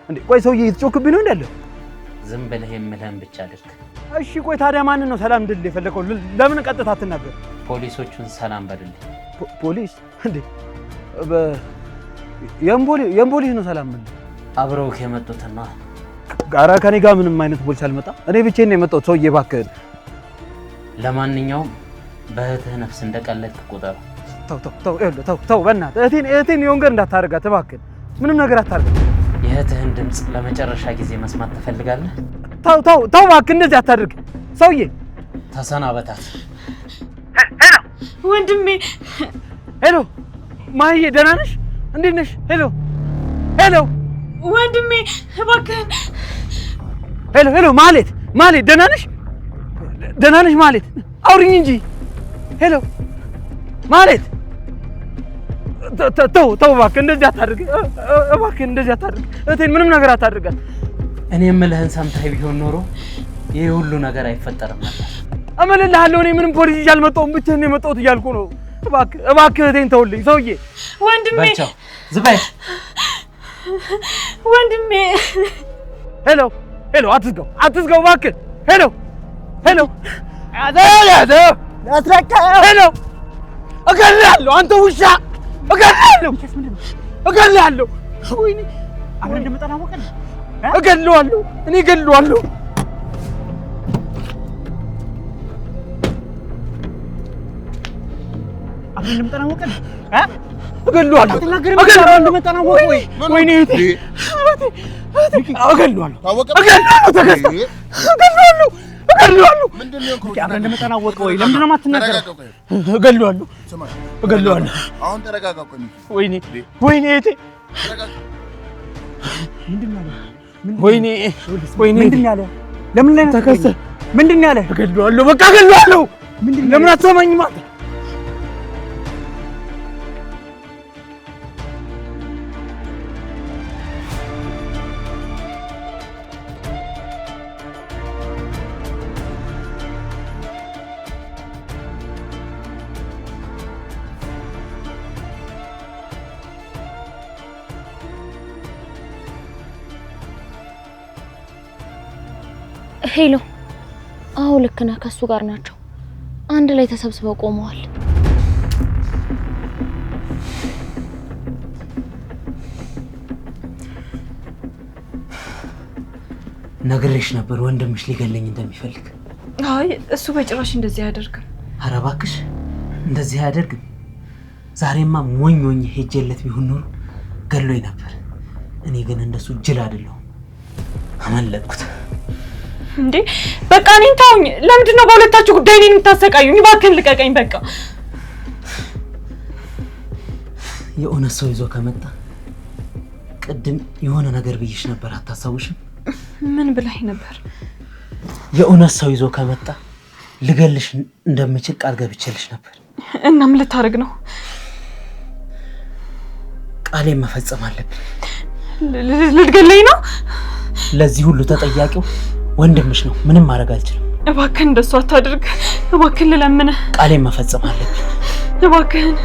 እንዴ? ቆይ ሰውዬ እየተጮክብኝ ነው እንዳለ? ዝም ብለህ የምልህን ብቻ አድርግ። እሺ ቆይ ታዲያ ማንን ነው ሰላም እንድል የፈለከው? ለምን ቀጥታ አትናገር? ፖሊሶቹን ሰላም በልልኝ። ፖሊስ እንዴ? የፖሊስ ነው ሰላም ምን? አብረውህ የመጡትና ጋራ ከኔ ጋር ምንም አይነት ፖሊስ አልመጣም። እኔ ብቻዬን ነው የመጣሁት። ሰውዬ እባክህን። ለማንኛውም በእህትህ ነፍስ እንደቀለድክ ቁጠረው። ተው በእናትህ እህቴን የወንገር እንዳታደርጋት እባክህን። ምንም ነገር አታደርጋት። የእህትህን ድምፅ ለመጨረሻ ጊዜ መስማት ትፈልጋለህ? ተው እባክህ፣ እንደዚህ አታድርግ። ሰውዬ ተሰናበታት። ሄሎ ወንድሜ። ሄሎ ማዬ፣ ደህና ነሽ? እንዴት ነሽ? ሄሎ ወንድሜ እባክህን። ሄሎ ማለት ደህና ነሽ? ደህና ነሽ ማለት አውሪኝ እንጂ። ሄሎ ማለት ተው እባክህ፣ እንደዚህ አታድርግ እባክህ፣ እንደዚህ አታድርግ። እህቴን ምንም ነገር አታድርጋት። እኔ የምልህን ሰምተህ ቢሆን ኖሮ ይሄ ሁሉ ነገር አይፈጠርም ነበር። እምልልሃለሁ፣ እኔ ምንም ፖሊስ ይዤ አልመጣሁም፣ ብቻዬን ነው የመጣሁት እያልኩ ነው። እባክህ እህቴን ተውልኝ ሰውዬ። ወንድሜ በቻው ዝበይ ወንድሜ። ሄሎ አትዝጋው እባክህ። ሄሎ እገልሃለሁ፣ አንተ ውሻ እገልሃለሁ። ወይኔ አሁን እንደመጣና ወቀን እገልሃለሁ፣ እኔ እገልሃለሁ። አሁን እንደመጣና ወቀን እገልሃለሁ፣ እንደመጣና ወቀን። ወይኔ እገልሃለሁ። ምንድነው አብረን እንደመጣናወቀ ወይ ለምንድን ነው የማትናገረው? እገልሃለሁ። አሁን ተረጋጋ። ወይኔ እህቴ፣ ምንድን ነው ያለ? ለምን ላይ ተከሰ? ምንድን ነው ያለ? እገልሃለሁ፣ በቃ እገልሃለሁ። ለምን አትሰማኝም አንተ? ሄሎ፣ አዎ ልክ ነህ። ከሱ ጋር ናቸው። አንድ ላይ ተሰብስበው ቆመዋል። ነግሬሽ ነበር ወንድምሽ ሊገለኝ እንደሚፈልግ። አይ እሱ በጭራሽ እንደዚህ አያደርግም። ኧረ እባክሽ እንደዚህ አያደርግም። ዛሬማ ሞኝ ሄጄለት ቢሆን ኖሮ ገሎኝ ነበር። እኔ ግን እንደሱ ጅል አይደለሁም። አመለጥኩት። እንዴ በቃ እኔን ተውኝ። ለምንድን ነው በሁለታችሁ ጉዳይ እኔን የምታሰቃዩኝ? እባክህን ልቀቀኝ በቃ። የእውነት ሰው ይዞ ከመጣ ቅድም የሆነ ነገር ብዬሽ ነበር፣ አታስታውሽም? ምን ብላኝ ነበር? የእውነት ሰው ይዞ ከመጣ ልገልሽ እንደምችል ቃል ገብቼልሽ ነበር። እና ምን ልታረግ ነው? ቃሌን መፈጸም አለብኝ። ልትገለኝ ነው? ለዚህ ሁሉ ተጠያቂው ወንድምሽ ነው። ምንም ማድረግ አልችልም። እባክህን እንደሱ አታድርግ። እባክህን ልለምንህ። ቃሌን መፈጸም አለብኝ። እባክህን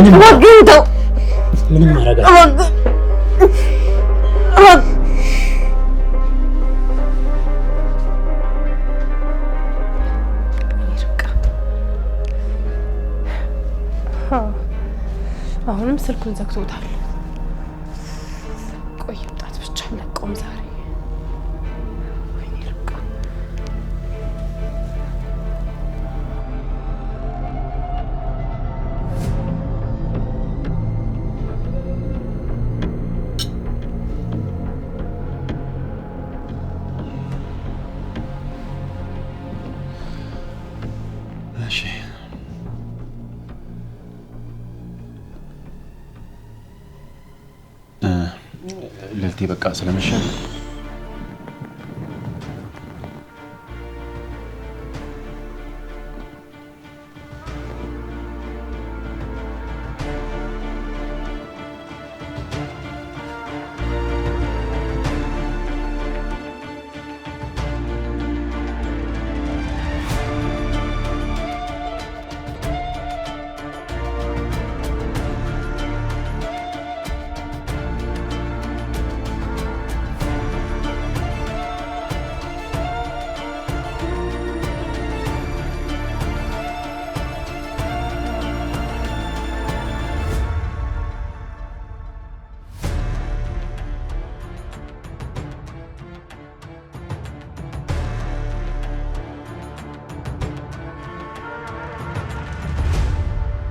እባክህን ተው። ምንም ማድረግ አልችልም። አሁንም ስልኩን ዘግቶታል። ቆይ ወጣት ብቻ ለቆም ዛሬ ልልቴ በቃ ስለመሸ